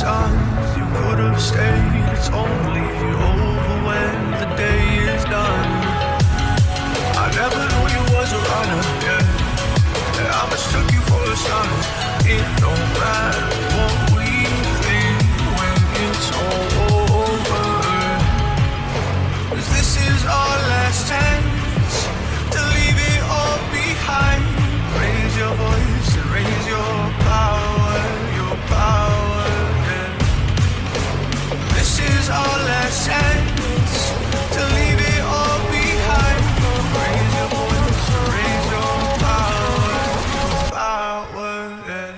signs you could have stayed. It's only over when the day is done. I never knew you was a runner, yeah. I mistook you for a son. It don't matter what we think when it's all over. 'Cause this is our last chance to leave it all behind. Raise your voice and raise your power, yeah. This is our last chance to leave it all behind. Raise your voice and raise your power, yeah.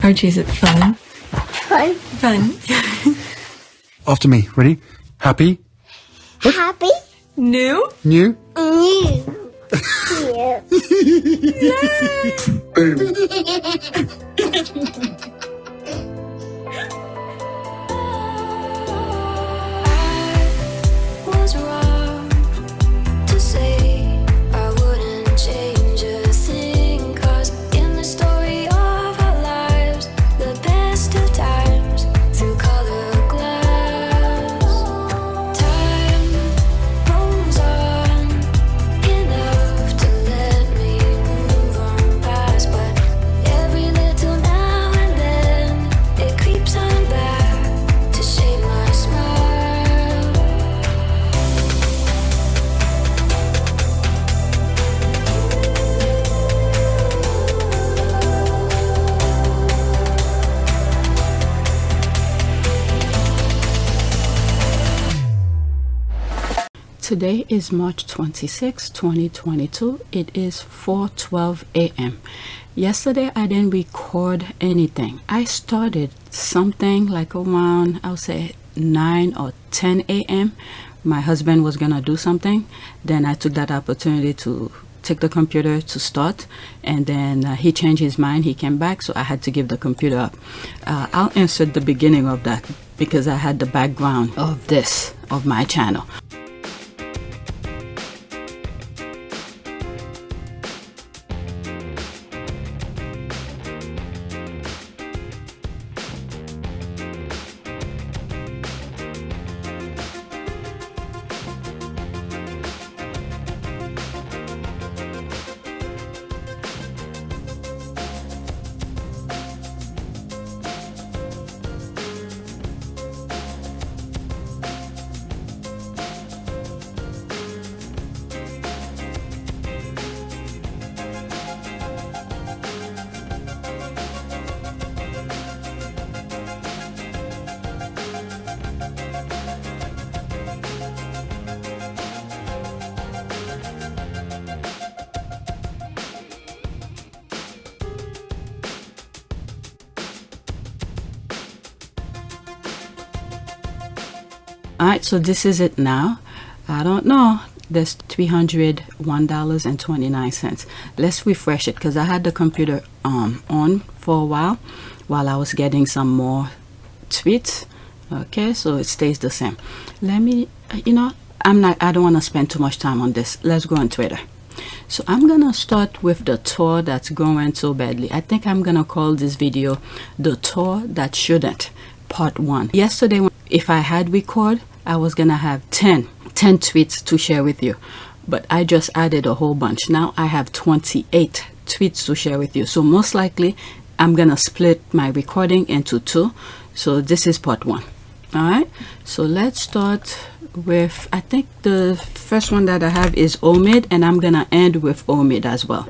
Archie, is it fun? Fun. After me. Ready? Happy? Happy? New? New? New. Was wrong to say I wouldn't change a thing, 'cause in the story of our lives, the best of times through colored glass, time rolls on enough to let me move on past, but every little now and then it creeps on back to shape my smile. Today is March 26, 2022. It is 4:12 a.m. Yesterday I didn't record anything. I started something like around, I'll say 9 or 10 a.m. My husband was gonna do something. Then I took that opportunity to take the computer to start, and then he changed his mind. He came back, so I had to give the computer up. I'll insert the beginning of that because I had the background of this, of my channel. Alright, so this is it now. I don't know. There's $301.29. Let's refresh it because I had the computer on for a while I was getting some more tweets. Okay, so it stays the same. Let me, I don't want to spend too much time on this. Let's go on Twitter. So I'm gonna start with the tour that's going so badly. I think I'm gonna call this video The Tour That Shouldn't, Part 1. Yesterday, if I had record, I was gonna have 10 tweets to share with you. but I just added a whole bunch. Now I have 28 tweets to share with you. So most likely I'm gonna split my recording into 2. So this is part 1. All right, so let's start with, I think the first one that I have is Omid, and I'm gonna end with Omid as well.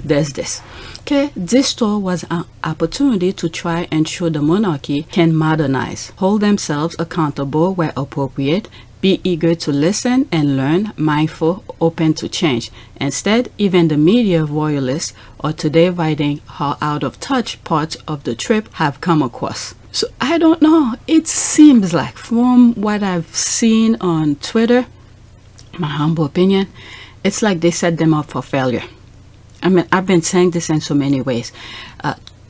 There's this. Okay, this store was an opportunity to try and show the monarchy can modernize, hold themselves accountable where appropriate, be eager to listen and learn, mindful, open to change. Instead, even the media royalists are today writing how out of touch parts of the trip have come across. So I don't know, it seems like from what I've seen on Twitter, my humble opinion, it's like they set them up for failure. I mean, I've been saying this in so many ways.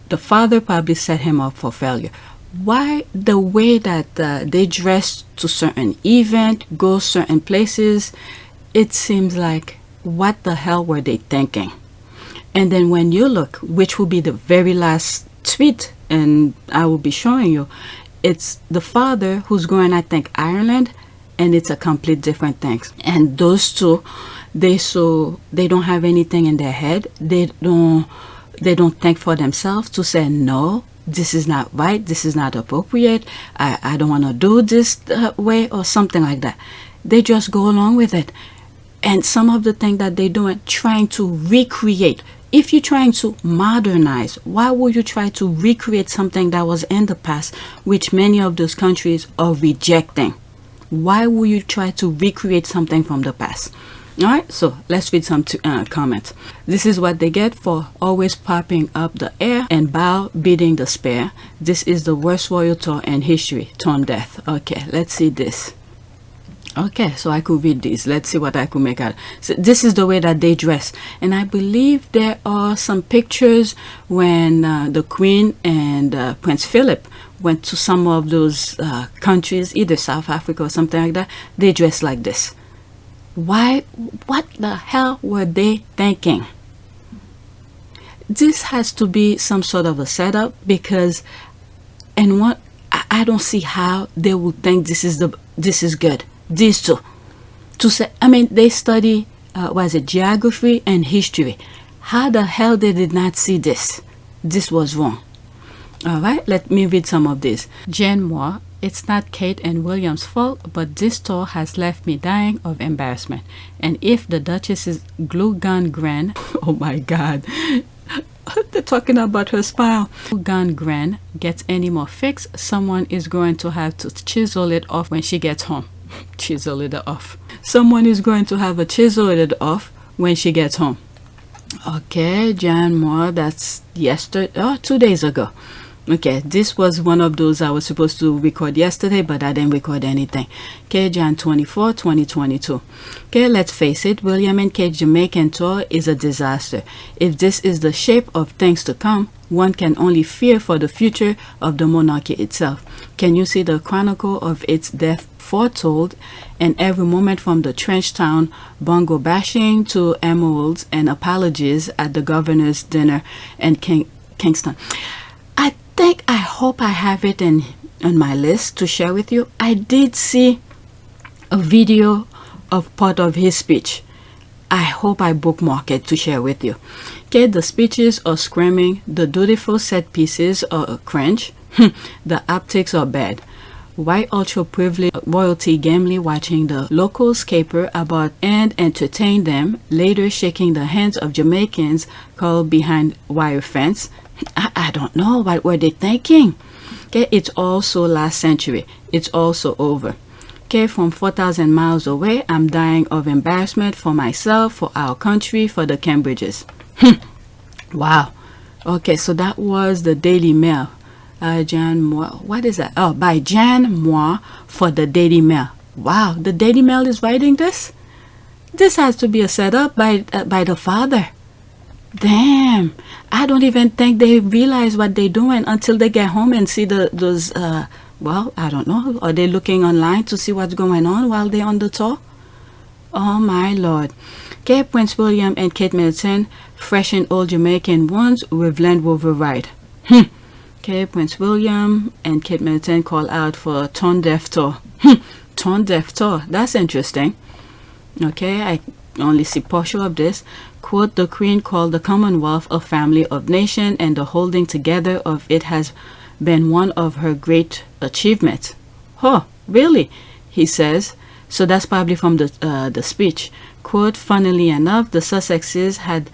The father probably set him up for failure. Why the way that they dress to certain event, go certain places, it seems like, what the hell were they thinking? And then when you look, which will be the very last tweet, and I will be showing you, it's the father who's going, I think, Ireland, and it's a complete different thing. And those two, they don't have anything in their head. They don't think for themselves to say, no, this is not right, this is not appropriate, I don't want to do this way, or something like that. They just go along with it. And some of the things that they're doing, trying to recreate. If you're trying to modernize, why would you try to recreate something that was in the past, which many of those countries are rejecting? Why would you try to recreate something from the past? All right, so let's read some comments. This is what they get for always popping up the air and bow beating the spear. This is the worst royal tour in history. Tone death. Okay, let's see this. Okay, so I could read these. Let's see what I could make out. So this is the way that they dress. And I believe there are some pictures when the Queen and Prince Philip went to some of those countries, either South Africa or something like that. They dress like this. Why? What the hell were they thinking? This has to be some sort of a setup, because, and what, I don't see how they would think this is good. These two, to say, I mean, they study geography and history. How the hell they did not see this? This was wrong. All right, let me read some of this. Jen Moore. It's not Kate and William's fault, but this tour has left me dying of embarrassment. And if the Duchess's glue gun grin, oh my God, they're talking about her smile. Glue gun grin gets any more fixed, someone is going to have to chisel it off when she gets home. Chisel it off. Someone is going to have a chisel it off when she gets home. Okay, Jan Moore, that's yesterday, 2 days ago. Okay, this was one of those I was supposed to record yesterday, but I didn't record anything. Okay, Jan 24, 2022. Okay, let's face it, William and Kate's Jamaican tour is a disaster. If this is the shape of things to come, one can only fear for the future of the monarchy itself. Can you see the chronicle of its death foretold, and every moment from the trench town bongo bashing to emeralds and apologies at the governor's dinner in Kingston? I hope I have it on my list to share with you. I did see a video of part of his speech. I hope I bookmark it to share with you. Okay, the speeches are screaming, the dutiful set pieces are cringe, the optics are bad. White ultra privileged royalty gamely watching the locals caper about and entertain them, later shaking the hands of Jamaicans called behind wire fence. I don't know, what were they thinking? Okay, it's also last century. It's also over. Okay, from 4,000 miles away, I'm dying of embarrassment for myself, for our country, for the Cambridges. Wow. Okay, so that was the Daily Mail. Jan Moore, what is that? Oh, by Jan Moore for the Daily Mail. Wow, the Daily Mail is writing this? This has to be a setup by the father. Damn, I don't even think they realize what they're doing until they get home and see those, well, I don't know. Are they looking online to see what's going on while they're on the tour? Oh my Lord. Okay, Prince William and Kate Middleton freshen old Jamaican wounds with Land Rover ride. Okay, Prince William and Kate Middleton call out for Tone Deaf Tour. Tone Deaf Tour, that's interesting. Okay, only see partial of this. Quote, the Queen called the Commonwealth a family of nations, and the holding together of it has been one of her great achievements. Oh, really? He says. So that's probably from the speech. Quote, funnily enough, the Sussexes had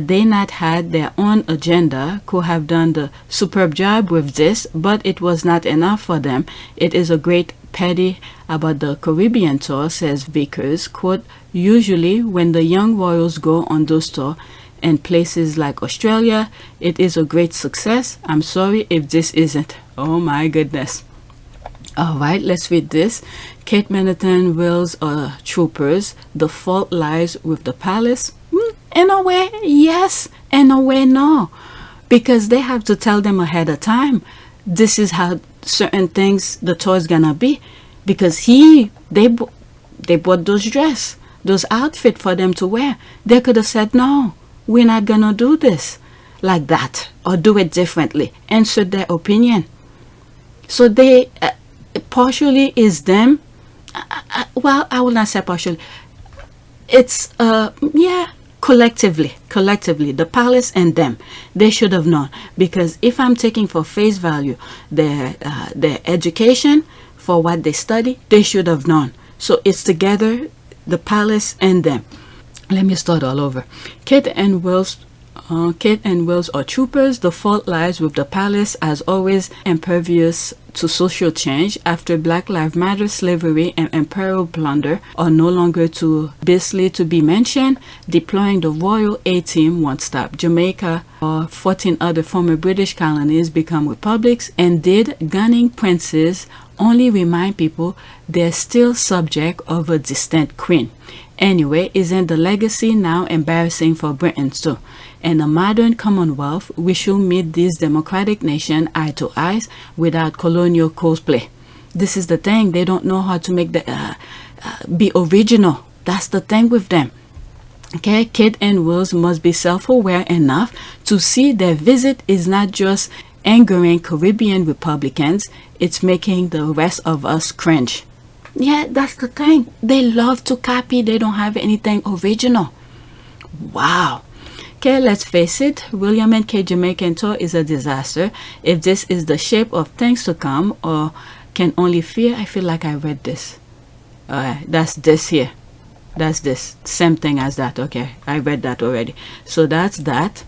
they not had their own agenda, could have done the superb job with this, but it was not enough for them. It is a great pity about the Caribbean tour, says Vickers. Quote, usually when the young royals go on those tours in places like Australia, it is a great success. I'm sorry if this isn't. Oh my goodness. All right, let's read this. Kate Middleton wills troopers. The fault lies with the palace. In a way, yes. In a way, no. Because they have to tell them ahead of time. This is how certain things the tour is gonna be. Because they bought those dress, those outfit for them to wear. They could have said, no, we're not gonna do this like that, or do it differently. Answer their opinion. So they partially is them. Well, I will not say partially. It's collectively, the palace and them, they should have known. Because if I'm taking for face value their education for what they study, they should have known. So it's together, the palace and them. Let me start all over. Kate and Wills are troopers. The fault lies with the palace, as always impervious to social change. After Black Lives Matter, slavery and imperial plunder are no longer too beastly to be mentioned. Deploying the Royal A-Team won't stop. Jamaica or 14 other former British colonies become republics, and did gunning princes only remind people they're still subject of a distant queen. Anyway, isn't the legacy now embarrassing for Britain too? In a modern Commonwealth, we should meet these democratic nations eye to eye without colonial cosplay. This is the thing. They don't know how to make the be original. That's the thing with them. Okay, Kate and Wills must be self-aware enough to see their visit is not just angering Caribbean Republicans, it's making the rest of us cringe. Yeah, that's the thing. They love to copy. They don't have anything original. Wow. Okay, let's face it. William and Kate Jamaican tour is a disaster. If this is the shape of things to come, or can only fear, I feel like I read this. That's this here. That's this. Same thing as that. Okay, I read that already. So that's that.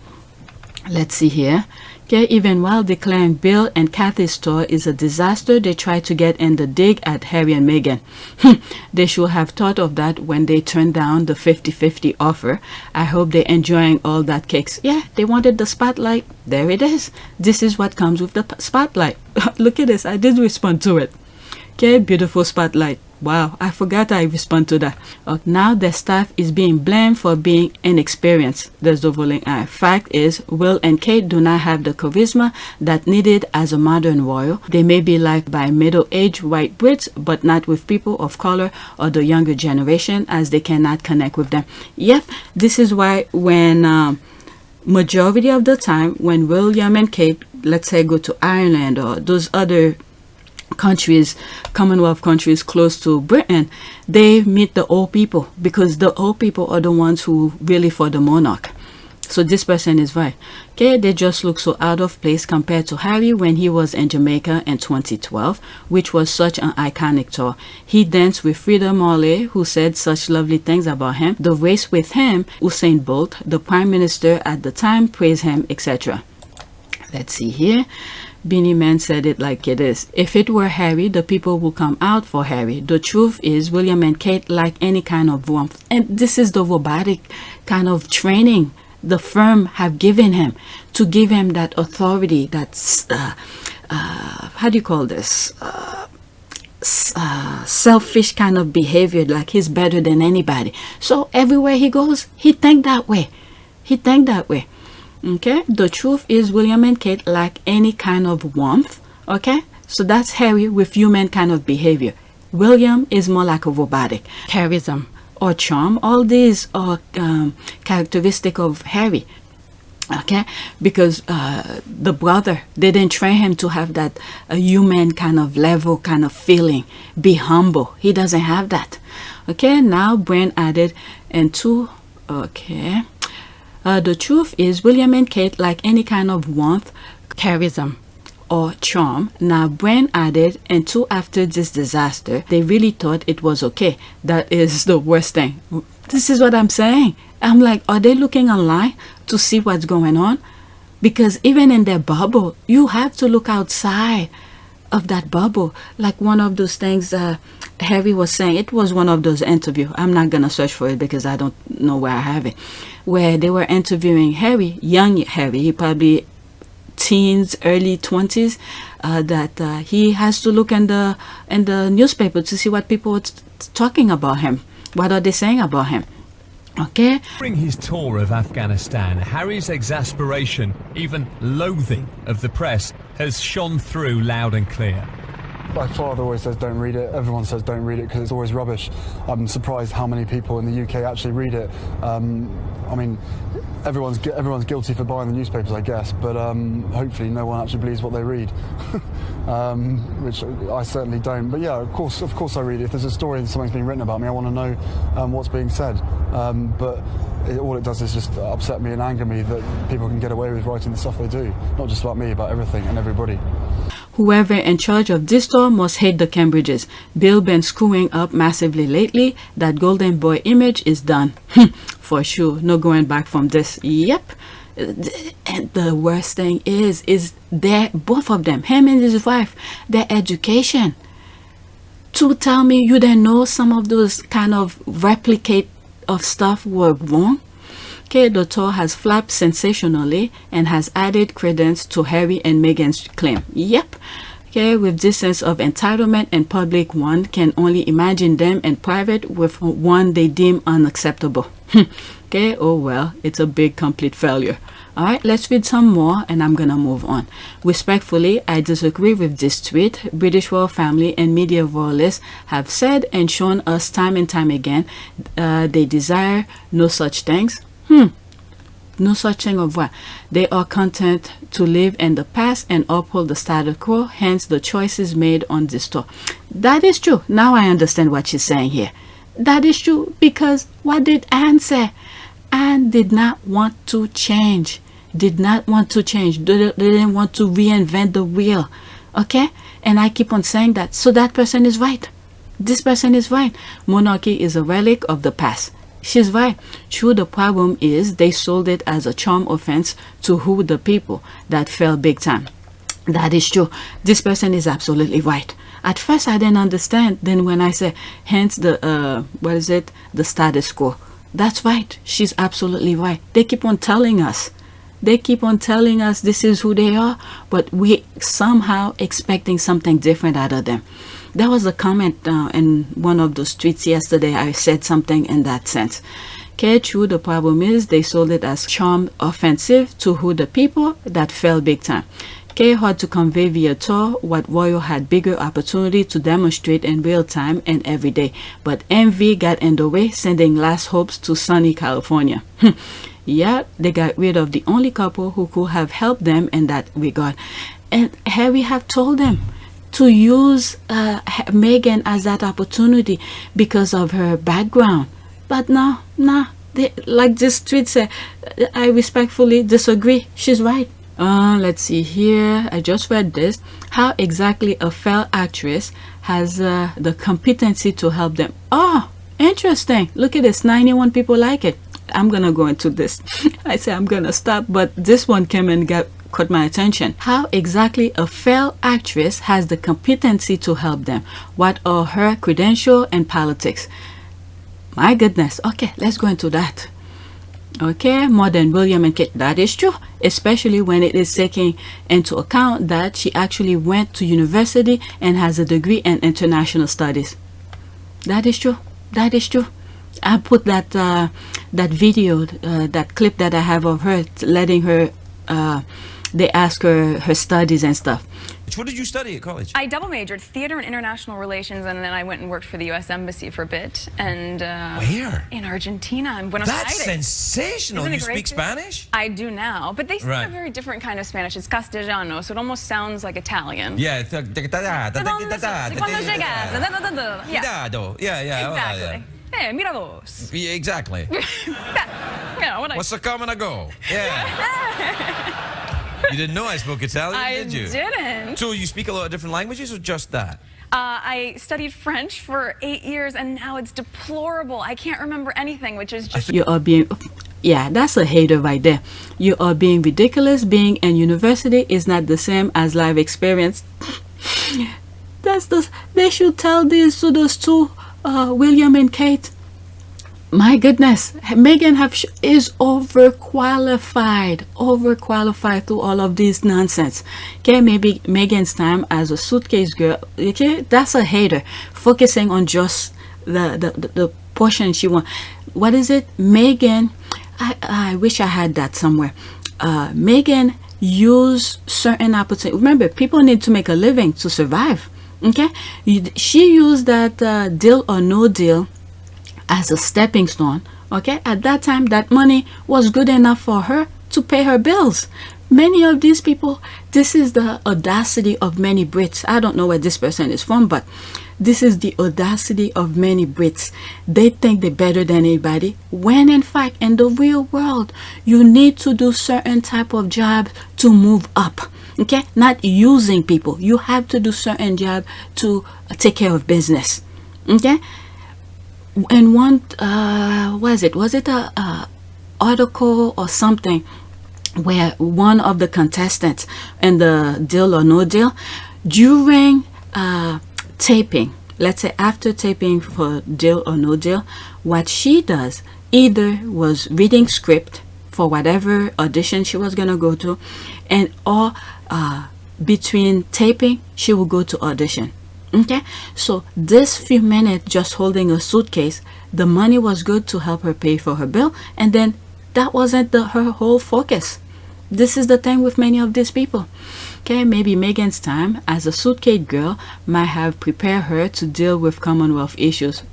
Let's see here. Okay, even while declaring Bill and Kathy's tour is a disaster, they try to get in the dig at Harry and Meghan. They should have thought of that when they turned down the 50-50 offer. I hope they're enjoying all that cakes. Yeah, they wanted the spotlight. There it is. This is what comes with the spotlight. Look at this. I did respond to it. Okay, beautiful spotlight. Wow, I forgot I respond to that. Now the staff is being blamed for being inexperienced. There's the rolling eye. Fact is, Will and Kate do not have the charisma that needed as a modern royal. They may be liked by middle-aged white Brits, but not with people of color or the younger generation, as they cannot connect with them. Yep, this is why when majority of the time when William and Kate, let's say, go to Ireland or those other countries, Commonwealth countries close to Britain, they meet the old people, because the old people are the ones who really for the monarch. So this person is right. Okay, they just look so out of place compared to Harry when he was in Jamaica in 2012, which was such an iconic tour. He danced with Frida Marley, who said such lovely things about him. The race with him, Usain Bolt, the prime minister at the time, praised him, etc. Let's see here. Beanie Man said it like it is. If it were Harry, the people will come out for Harry. The truth is, William and Kate lack any kind of warmth. And this is the robotic kind of training the firm have given him to give him that authority, that's, how do you call this? Selfish kind of behavior, like he's better than anybody. So everywhere he goes, he think that way. Okay, the truth is William and Kate lack any kind of warmth. Okay, so that's Harry with human kind of behavior. William is more like a robotic. Charism or charm, all these are characteristic of Harry. Okay, because the brother, they didn't train him to have that human kind of level, kind of feeling, be humble. He doesn't have that. Okay, now Brand added into, okay, the truth is William and Kate, like any kind of warmth, charisma, or charm. Now Brand added, and two, after this disaster, they really thought it was okay. That is the worst thing. This is what I'm saying. I'm like, are they looking online to see what's going on? Because even in their bubble, you have to look outside of that bubble. Like one of those things Harry was saying, it was one of those interviews. I'm not going to search for it because I don't know where I have it. Where they were interviewing Harry, young Harry, he probably teens, early 20s, that he has to look in the newspaper to see what people are talking about him. What are they saying about him? Okay. During his tour of Afghanistan, Harry's exasperation, even loathing of the press, has shone through loud and clear. My father always says don't read it. Everyone says don't read it because it's always rubbish. I'm surprised how many people in the UK actually read it. I mean, everyone's guilty for buying the newspapers, I guess, but hopefully no one actually believes what they read, which I certainly don't. But yeah, of course I read it. If there's a story and something's being written about me, I want to know what's being said. But all it does is just upset me and anger me that people can get away with writing the stuff they do. Not just about me, about everything and everybody. Whoever in charge of this store must hate the Cambridges. Bill been screwing up massively lately. That golden boy image is done. For sure. No going back from this. Yep. And the worst thing is their, both of them, him and his wife, their education. To tell me you didn't know some of those kind of replicate of stuff were wrong. Okay, the tour has flapped sensationally and has added credence to Harry and Meghan's claim. Yep. Okay, with this sense of entitlement and public, one can only imagine them in private with one they deem unacceptable. Okay, oh well, it's a big complete failure. Alright, let's read some more and I'm gonna move on. Respectfully, I disagree with this tweet. British royal family and media royalists have said and shown us time and time again they desire no such things. No such thing of what? They are content to live in the past and uphold the status quo, hence the choices made on this tour. That is true. Now I understand what she's saying here. That is true, because what did Anne say? Anne did not want to change. Did not want to change. They didn't want to reinvent the wheel. Okay? And I keep on saying that. So that person is right. This person is right. Monarchy is a relic of the past. She's right. True, the problem is they sold it as a charm offense to who the people that fell big time. That is true. This person is absolutely right. At first I didn't understand. Then when I say hence the the status quo. That's right. She's absolutely right. They keep on telling us. They keep on telling us this is who they are, but we somehow expecting something different out of them. There was a comment in one of those tweets yesterday. I said something in that sense. Okay, true, the problem is they sold it as charm offensive to who the people that fell big time. Okay, hard to convey via tour what Royal had bigger opportunity to demonstrate in real time and every day. But envy got in the way, sending last hopes to sunny California. Yeah, they got rid of the only couple who could have helped them in that regard. And Harry have told them to use Meghan as that opportunity because of her background. But no, like this tweet said, I respectfully disagree. She's right. Let's see here. I just read this. How exactly a failed actress has the competency to help them? Oh, interesting. Look at this. 91 people like it. I'm gonna go into this. I say I'm gonna stop, but this one came and caught my attention. How exactly a failed actress has the competency to help them? What are her credentials and politics? My goodness. Okay, let's go into that. Okay, more than William and Kate. That is true, especially when it is taking into account that she actually went to university and has a degree in international studies. That is true. That is true. I put that that video, that clip that I have of her letting her they ask her studies and stuff. What did you study at college? I double majored theater and international relations, and then I went and worked for the U.S. Embassy for a bit. And where? In Argentina, in Buenos Aires. That's sensational. You speak Spanish? I do now, but they speak Right. a very different kind of Spanish. It's Castellano, so it almost sounds like Italian. Yeah. Yeah. Yeah. Exactly. Hey, mira vos. Yeah, exactly. What's a come and a go? Yeah. You didn't know I spoke Italian, did you? I didn't. So you speak a lot of different languages or just that? I studied French for 8 years, and now it's deplorable. I can't remember anything, which is just... You are being... Yeah, that's a hater right there. You are being ridiculous. Being in university is not the same as life experience. They should tell this to those two, William and Kate. My goodness, Meghan is overqualified through all of this nonsense. Okay, maybe Meghan's time as a suitcase girl, okay, that's a hater, focusing on just the portion she wants. What is it? Meghan, I wish I had that somewhere. Meghan used certain opportunities. Remember, people need to make a living to survive. Okay, she used that deal or no deal as a stepping stone. Okay, at that time that money was good enough for her to pay her bills. Many of these people, this is the audacity of many Brits. I don't know where this person is from, but this is the audacity of many Brits. They think they're better than anybody, when in fact in the real world you need to do certain type of jobs to move up. Okay, not using people. You have to do certain job to take care of business. Okay. And one, was it a article or something where one of the contestants in the Deal or No Deal, during taping, let's say after taping for Deal or No Deal, what she does either was reading script for whatever audition she was gonna go to, and or between taping she will go to audition. Okay, so this few minutes just holding a suitcase, the money was good to help her pay for her bill, and then that wasn't her whole focus. This is the thing with many of these people. Okay, maybe Meghan's time as a suitcase girl might have prepared her to deal with Commonwealth issues.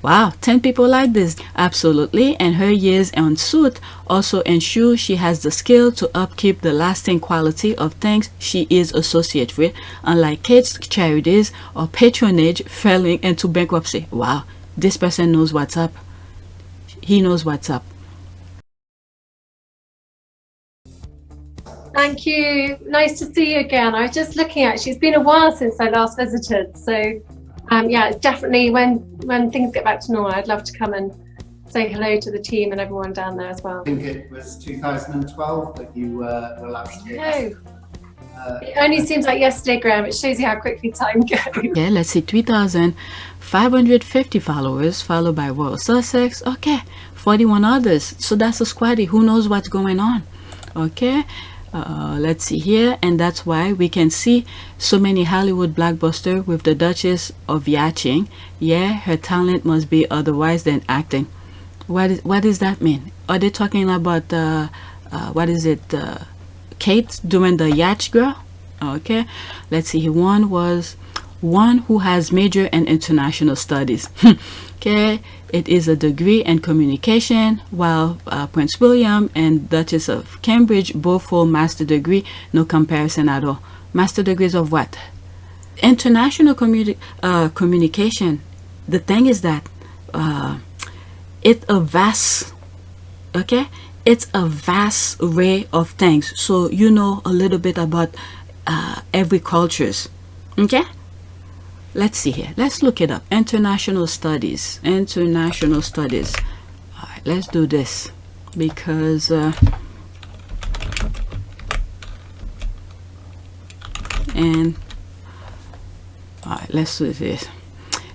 Wow, 10 people like this. Absolutely. And her years on suit also ensure she has the skill to upkeep the lasting quality of things she is associated with, unlike Kate's charities or patronage falling into bankruptcy. Wow, this person knows what's up. He knows what's up. Thank you. Nice to see you again. I was just looking at, it's been a while since I last visited, so yeah, definitely when things get back to normal, I'd love to come and say hello to the team and everyone down there as well. I think it was 2012 that you were last here. It only seems like yesterday, Graham. It shows you how quickly time goes. Yeah, let's see, 3,550 followers, followed by Royal Sussex. Okay, 41 others. So that's a squaddy. Who knows what's going on? Okay. Let's see here, and that's why we can see so many Hollywood blockbusters with the Duchess of Yachting. Yeah, her talent must be otherwise than acting. What does that mean? Are they talking about what is it, Kate doing the yacht girl? Okay, let's see. One was one who has major in international studies. Okay, it is a degree in communication, while Prince William and Duchess of Cambridge both hold master degree. No comparison at all. Master degrees of what? International communication. The thing is that it's a vast, okay, it's a vast array of things, so you know a little bit about every cultures. Okay, let's see here, let's look it up. International studies. All right, let's do this, because and all right, let's do this.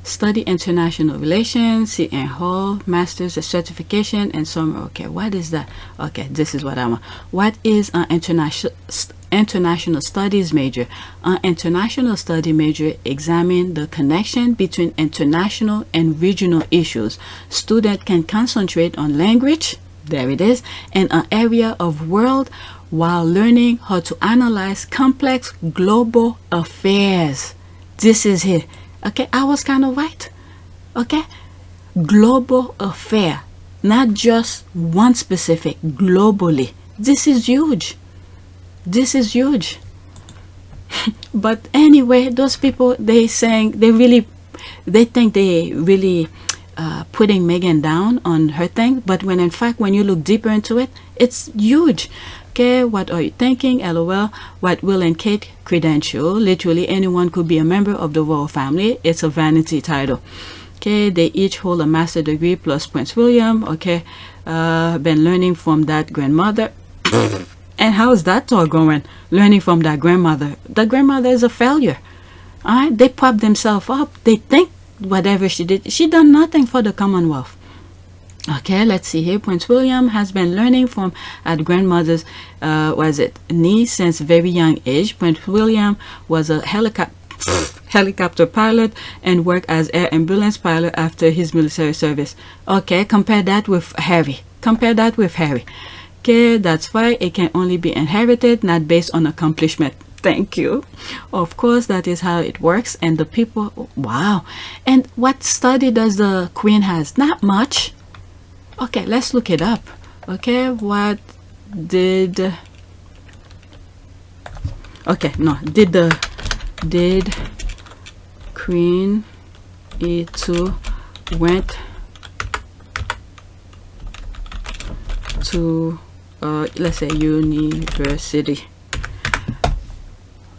Study international relations, C.N. Hall, master's, a certification, and some. Okay, what is that? Okay, this is what I want. What is an international studies major? An international study major examine the connection between international and regional issues. Student can concentrate on language, there it is, in an area of world while learning how to analyze complex global affairs. This is it. Okay, I was kind of right. Okay, global affair, not just one specific, globally. This is huge. This is huge. But anyway, those people, they think they really putting Meghan down on her thing, but when in fact when you look deeper into it, it's huge. Okay, what are you thinking? LOL. What Will and Kate credential? Literally anyone could be a member of the royal family. It's a vanity title. Okay, they each hold a master degree plus Prince William. Okay, been learning from that grandmother. And how is that all going? Learning from that grandmother. The grandmother is a failure. Alright, they prop themselves up. They think whatever she did, she done nothing for the Commonwealth. Okay, let's see here. Prince William has been learning from at grandmother's niece since very young age. Prince William was a helicopter pilot and worked as air ambulance pilot after his military service. Okay, compare that with Harry. Compare that with Harry. Okay, that's why it can only be inherited, not based on accomplishment. Thank you. Of course, that is how it works. And the people, wow. And what study does the Queen has? Not much. Okay, let's look it up. Okay, what did... Okay, no. Did Queen E2 went to, let's say, university.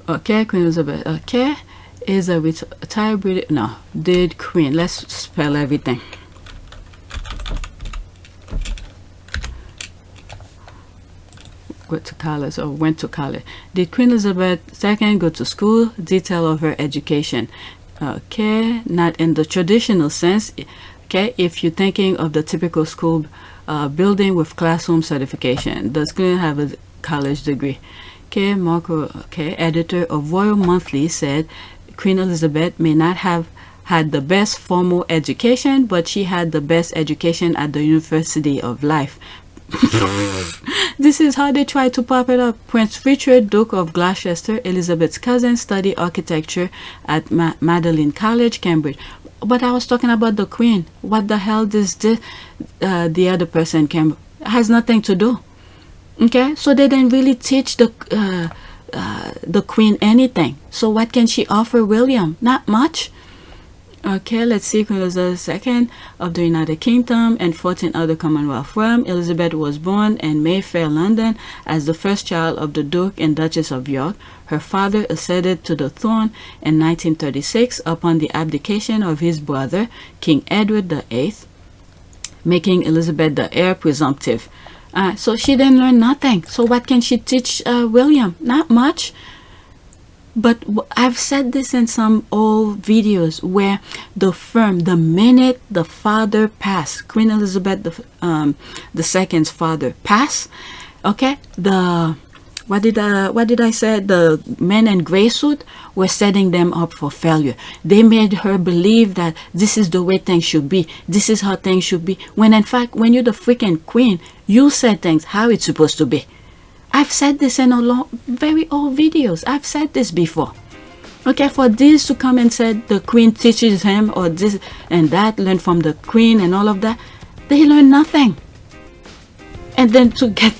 Okay, Queen Elizabeth. Okay, is a retired British. No, did Queen. Let's spell everything. Go to college or went to college. Did Queen Elizabeth II go to school? Detail of her education. Okay, not in the traditional sense. Okay, if you're thinking of the typical school building with classroom certification, does Queen have a college degree? Okay, Marco, okay, editor of Royal Monthly said Queen Elizabeth may not have had the best formal education, but she had the best education at the University of Life. This is how they try to pop it up. Prince Richard, Duke of Gloucester, Elizabeth's cousin, studied architecture at Magdalen College, Cambridge. But I was talking about the Queen. What the hell does the other person Cambridge? Has nothing to do. Okay, so they didn't really teach the Queen anything. So what can she offer William? Not much. Okay, let's see. Queen Elizabeth II of the United Kingdom and 14 other Commonwealth realms. Elizabeth was born in Mayfair, London, as the first child of the Duke and Duchess of York. Her father acceded to the throne in 1936 upon the abdication of his brother, King Edward VIII, making Elizabeth the heir presumptive. So she didn't learn nothing. So what can she teach William? Not much. But I've said this in some old videos where the minute the father passed, Queen Elizabeth II's father passed, okay, what did I say? The men in gray suit were setting them up for failure. They made her believe that this is the way things should be. This is how things should be. When in fact, when you're the freaking queen, you said things how it's supposed to be. I've said this in very old videos. I've said this before. Okay, for this to come and say the queen teaches him or this and that, learn from the queen and all of that, they learn nothing. And then to get...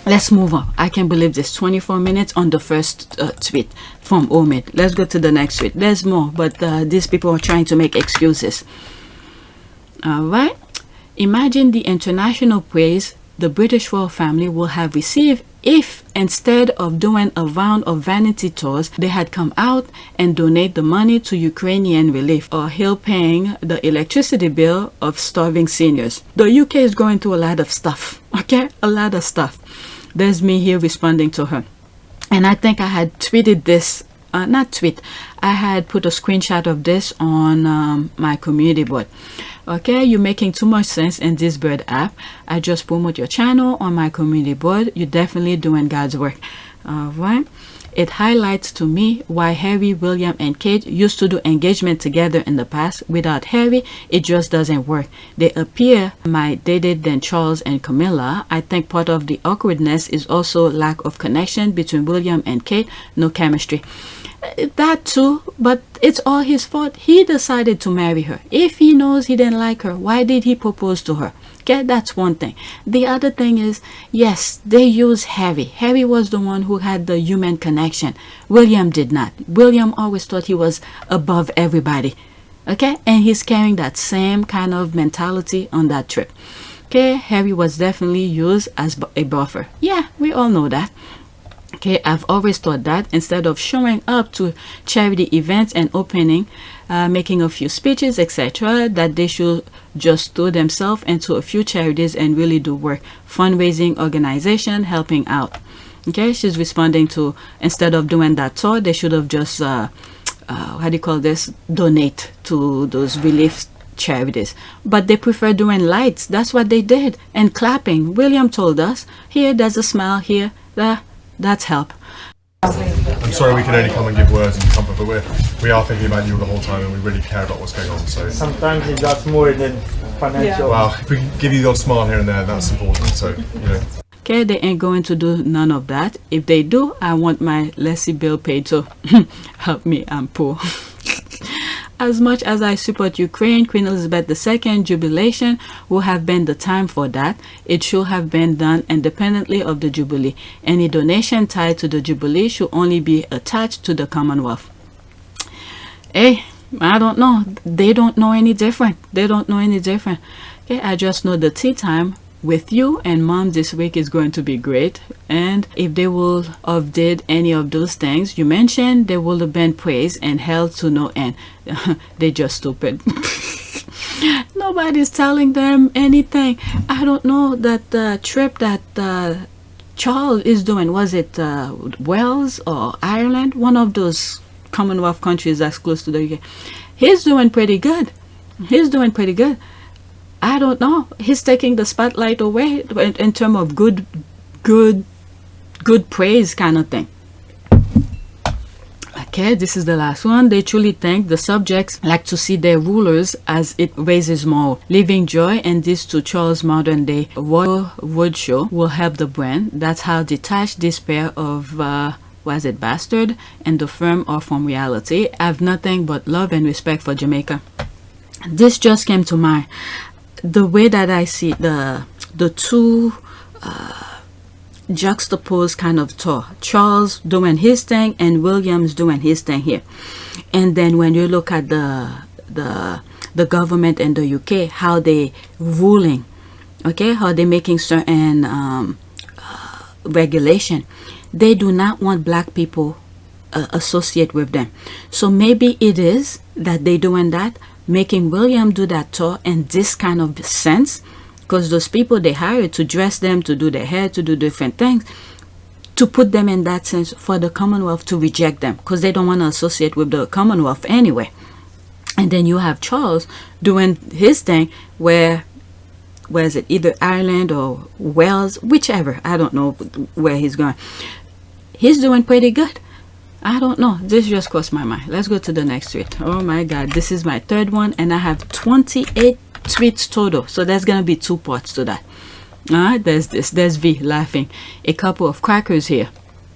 Let's move on. I can't believe this. 24 minutes on the first tweet from Omid. Let's go to the next tweet. There's more, but these people are trying to make excuses. All right. Imagine the international praise the British royal family will have received if instead of doing a round of vanity tours, they had come out and donate the money to Ukrainian relief or help paying the electricity bill of starving seniors. The UK is going through a lot of stuff, okay? A lot of stuff. There's me here responding to her. And I think I had tweeted this, not tweet, I had put a screenshot of this on my community board. Okay, you're making too much sense in this bird app. I just promote your channel on my community board. You're definitely doing God's work. All right. It highlights to me why Harry, William, and Kate used to do engagement together in the past. Without Harry, it just doesn't work. They appear more dated than Charles and Camilla. I think part of the awkwardness is also lack of connection between William and Kate. No chemistry. That too, but it's all his fault. He decided to marry her. If he knows he didn't like her, why did he propose to her? Okay, that's one thing. The other thing is, yes, they used Harry. Harry was the one who had the human connection. William did not. William always thought he was above everybody. Okay, and he's carrying that same kind of mentality on that trip. Okay, Harry was definitely used as a buffer. Yeah, we all know that. Okay, I've always thought that instead of showing up to charity events and opening, making a few speeches, etc., that they should just throw themselves into a few charities and really do work. Fundraising, organization, helping out. Okay, she's responding to, instead of doing that tour, they should have just, how do you call this, donate to those relief charities. But they prefer doing lights. That's what they did. And clapping. William told us, here, there's a smile, here, there. That's help. I'm sorry we can only come and give words and comfort, but we are thinking about you the whole time and we really care about what's going on. So sometimes it's that's more than financial. Yeah. Well, if we can give you the odd smile here and there, that's important. So, you know. Okay, they ain't going to do none of that. If they do, I want my lessee bill paid, so help me, I'm poor. As much as I support Ukraine, Queen Elizabeth II jubilation will have been the time for that. It should have been done independently of the Jubilee. Any donation tied to the Jubilee should only be attached to the Commonwealth. Hey, I don't know. They don't know any different. They don't know any different. Okay, I just know the tea time with you and Mom this week is going to be great. And if they will have did any of those things you mentioned, they will have been praised and held to no end. They just stupid. Nobody's telling them anything. I don't know that trip that Charles is doing, was it Wales or Ireland, one of those Commonwealth countries that's close to the UK. He's doing pretty good. He's doing pretty good. I don't know. He's taking the spotlight away in terms of good praise kind of thing. Okay, this is the last one. They truly think the subjects like to see their rulers as it raises more living joy, and this to Charles' modern day royal roadshow will help the brand. That's how detached this pair of was it bastard and the firm are from reality. I have nothing but love and respect for Jamaica. This just came to mind. The way that I see the two juxtaposed kind of tour, Charles doing his thing and William's doing his thing here. And then when you look at the government in the UK, how they ruling, okay, how they making certain regulation, they do not want black people associate with them. So maybe it is that they doing that, making William do that tour in this kind of sense, because those people they hired to dress them, to do their hair, to do different things, to put them in that sense for the Commonwealth to reject them, because they don't want to associate with the Commonwealth anyway. And then you have Charles doing his thing where is it, either Ireland or Wales, whichever, I don't know where he's going. He's doing pretty good. I don't know. This just crossed my mind. Let's go to the next tweet. Oh my God. This is my third one and I have 28 tweets total. So there's going to be 2 parts to that. All right. There's this. There's V laughing. A couple of crackers here.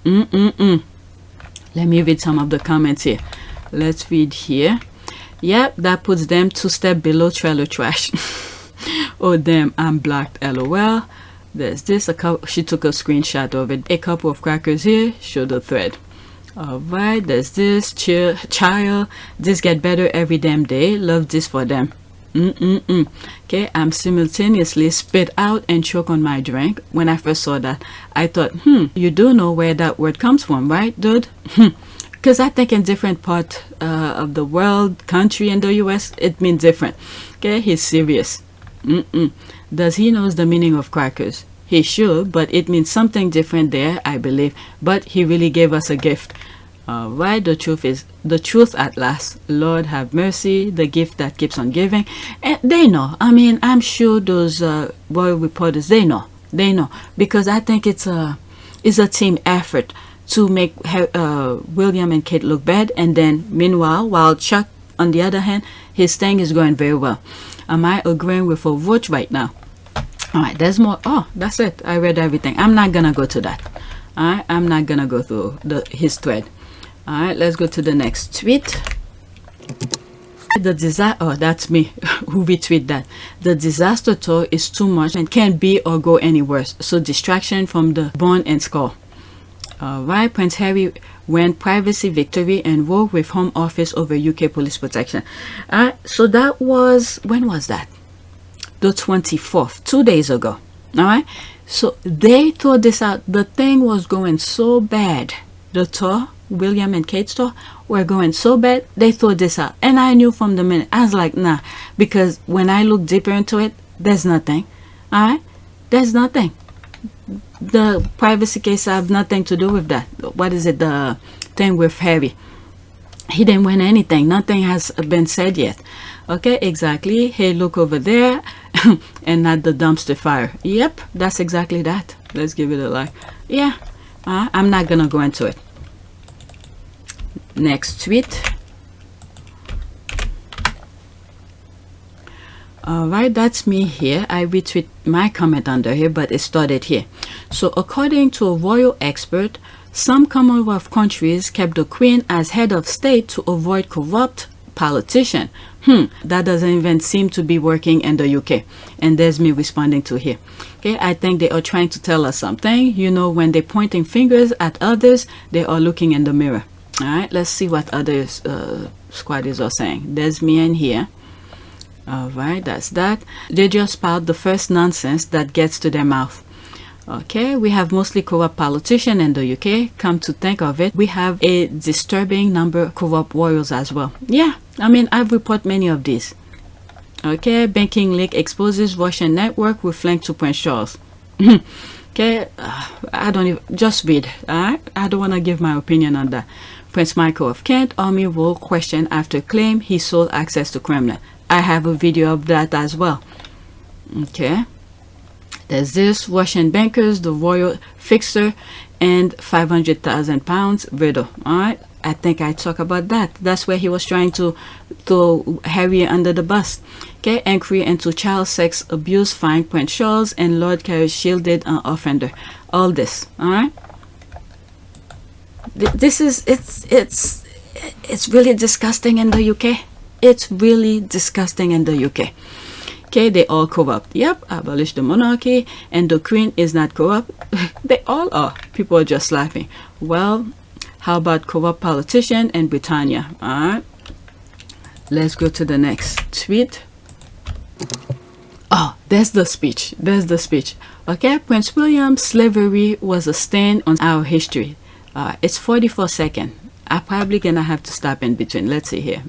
Let me read some of the comments here. Let's read here. Yep. That puts them 2 steps below trailer trash. Oh, damn. I'm blocked. LOL. There's this. She took a screenshot of it. A couple of crackers here. Show the thread. All right, there's this child. This get better every damn day. Love this for them. Okay, I'm simultaneously spit out and choke on my drink. When I first saw that, I thought, you do know where that word comes from, right, dude? Because I think in different part of the world, country, in the US, it means different. Okay, he's serious. Does he knows the meaning of crackers? He should, but it means something different there, I believe. But he really gave us a gift. Right, the truth is the truth at last. Lord have mercy, the gift that keeps on giving. And they know. I mean, I'm sure those royal reporters, they know, because I think it's a team effort to make William and Kate look bad, and then meanwhile, while Chuck, on the other hand, his thing is going very well. Am I agreeing with a vote right now? All right, there's more. Oh, that's it. I read everything. I'm not gonna go to that. All right, I'm not gonna go through his thread. All right, let's go to the next tweet. The disaster. Oh, that's me who retweet that. The disaster toll is too much and can't be or go any worse. So distraction from the bone and skull. All right, Prince Harry went privacy victory and war with Home Office over UK police protection. All right, so that was, when was that? The 24th, 2 days ago. All right, so they thought this out. The thing was going so bad. The tour, William and Kate's tour, were going so bad, they thought this out. And I knew from the minute. I was like, nah, because when I look deeper into it, there's nothing. All right, there's nothing. The privacy case have nothing to do with that. What is it? The thing with Harry. He didn't win anything. Nothing has been said yet. Okay, exactly. Hey, look over there. And not the dumpster fire. Yep, that's exactly that. Let's give it a like. Yeah, I'm not gonna go into it. Next tweet. Alright, that's me here. I retweet my comment under here, but it started here. So according to a royal expert, some Commonwealth countries kept the Queen as head of state to avoid corrupt politician. That doesn't even seem to be working in the UK. And there's me responding to here. Okay, I think they are trying to tell us something. You know, when they're pointing fingers at others, they are looking in the mirror. Alright, let's see what other squaddies are saying. There's me in here. Alright, that's that. They just spout the first nonsense that gets to their mouth. Okay, we have mostly corrupt politicians in the UK. Come to think of it, we have a disturbing number of corrupt royals as well. Yeah, I mean, I've reported many of these. Okay, banking leak exposes Russian network with link to Prince Charles. Okay, I don't even, just read. Alright, I don't want to give my opinion on that. Prince Michael of Kent, army role question after claim he sold access to Kremlin. I have a video of that as well. Okay, there's this Russian bankers, the royal fixer, and £500,000 riddle. All right, I think I talk about that. That's where he was trying to throw Harry under the bus. Okay, inquiry into child sex abuse, find Prince Charles and Lord Carey shielded an offender. All this. All right. This is it's really disgusting in the UK. It's really disgusting in the UK. Okay, they all corrupt. Yep, abolish the monarchy and the Queen is not corrupt. They all are. People are just laughing. Well, how about corrupt politician in Britannia? Alright, let's go to the next tweet. Oh, there's the speech. There's the speech. Okay, Prince William, slavery was a stain on our history. It's 44 seconds. I'm probably gonna have to stop in between. Let's see here.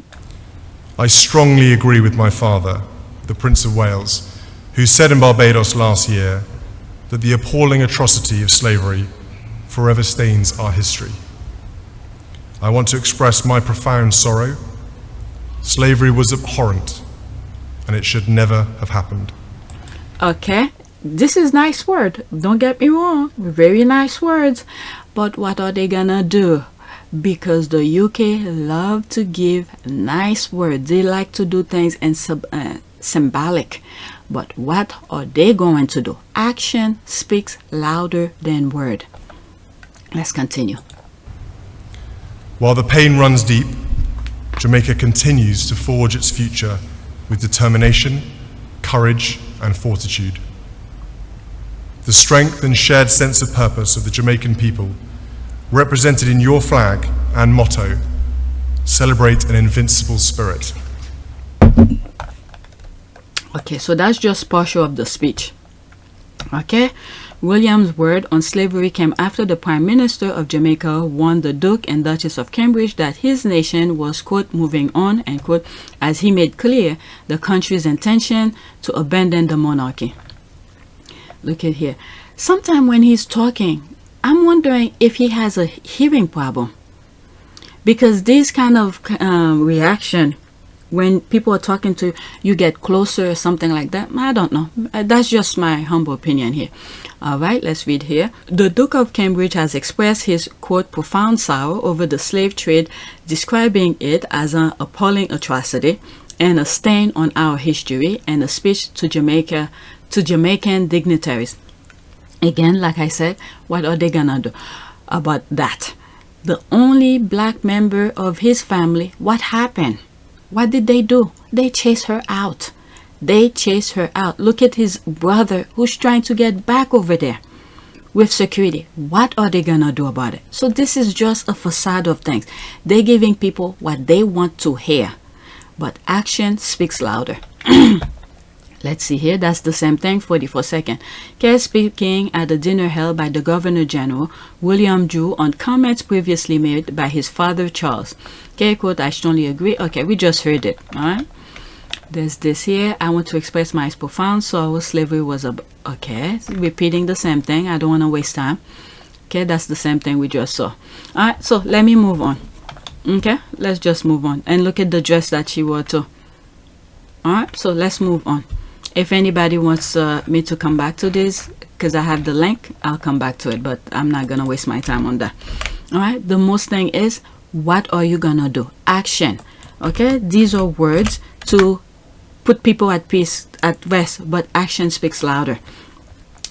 I strongly agree with my father, the Prince of Wales, who said in Barbados last year that the appalling atrocity of slavery forever stains our history. I want to express my profound sorrow. Slavery was abhorrent, and it should never have happened. Okay, this is nice word. Don't get me wrong, very nice words. But what are they gonna do? Because the UK love to give nice words. They like to do things in symbolic. But what are they going to do? Action speaks louder than word. Let's continue. While the pain runs deep, Jamaica continues to forge its future with determination, courage, and fortitude. The strength and shared sense of purpose of the Jamaican people, represented in your flag and motto, celebrate an invincible spirit. Okay, so that's just partial of the speech. Okay, William's word on slavery came after the Prime Minister of Jamaica warned the Duke and Duchess of Cambridge that his nation was, quote, moving on, end quote, as he made clear the country's intention to abandon the monarchy. Look at here. Sometime when he's talking, I'm wondering if he has a hearing problem. Because this kind of reaction, when people are talking to you, you get closer or something like that. I don't know. That's just my humble opinion here. All right, let's read here. The Duke of Cambridge has expressed his, quote, profound sorrow over the slave trade, describing it as an appalling atrocity and a stain on our history, and a speech to Jamaican dignitaries. Again, like I said, what are they gonna do about that? The only black member of his family, what happened? What did they do? They chased her out. They chased her out. Look at his brother who's trying to get back over there with security. What are they gonna do about it? So this is just a facade of things. They're giving people what they want to hear, but action speaks louder. Let's see here. That's the same thing. 44 seconds. Okay, speaking at a dinner held by the Governor General, William drew on comments previously made by his father Charles. Okay, quote, I strongly agree. Okay, we just heard it. All right. There's this here. I want to express my profound sorrow. Slavery was a... Okay, repeating the same thing. I don't want to waste time. Okay, that's the same thing we just saw. All right, so let me move on. Okay, let's just move on. And look at the dress that she wore too. All right, so let's move on. If anybody wants me to come back to this, because I have the link, I'll come back to it, but I'm not going to waste my time on that. All right, the most thing is, what are you going to do? Action. Okay, these are words to put people at peace, at rest, but action speaks louder.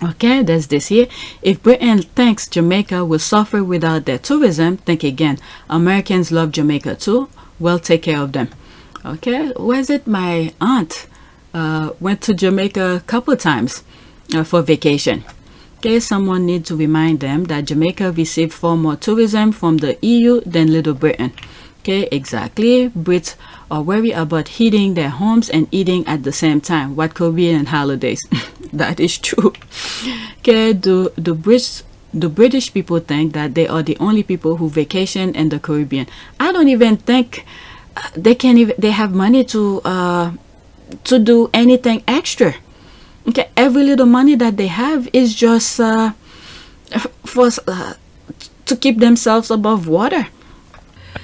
Okay, there's this here. If Britain thinks Jamaica will suffer without their tourism, think again. Americans love Jamaica too. Well, take care of them. Okay, where's it? My aunt went to Jamaica a couple of times for vacation. Okay, someone needs to remind them that Jamaica received far more tourism from the EU than Little Britain. Okay, exactly. Brits are worried about heating their homes and eating at the same time. What Caribbean holidays? That is true. Okay, the British people think that they are the only people who vacation in the Caribbean. I don't even think they have money to do anything extra. Okay, every little money that they have is just to keep themselves above water.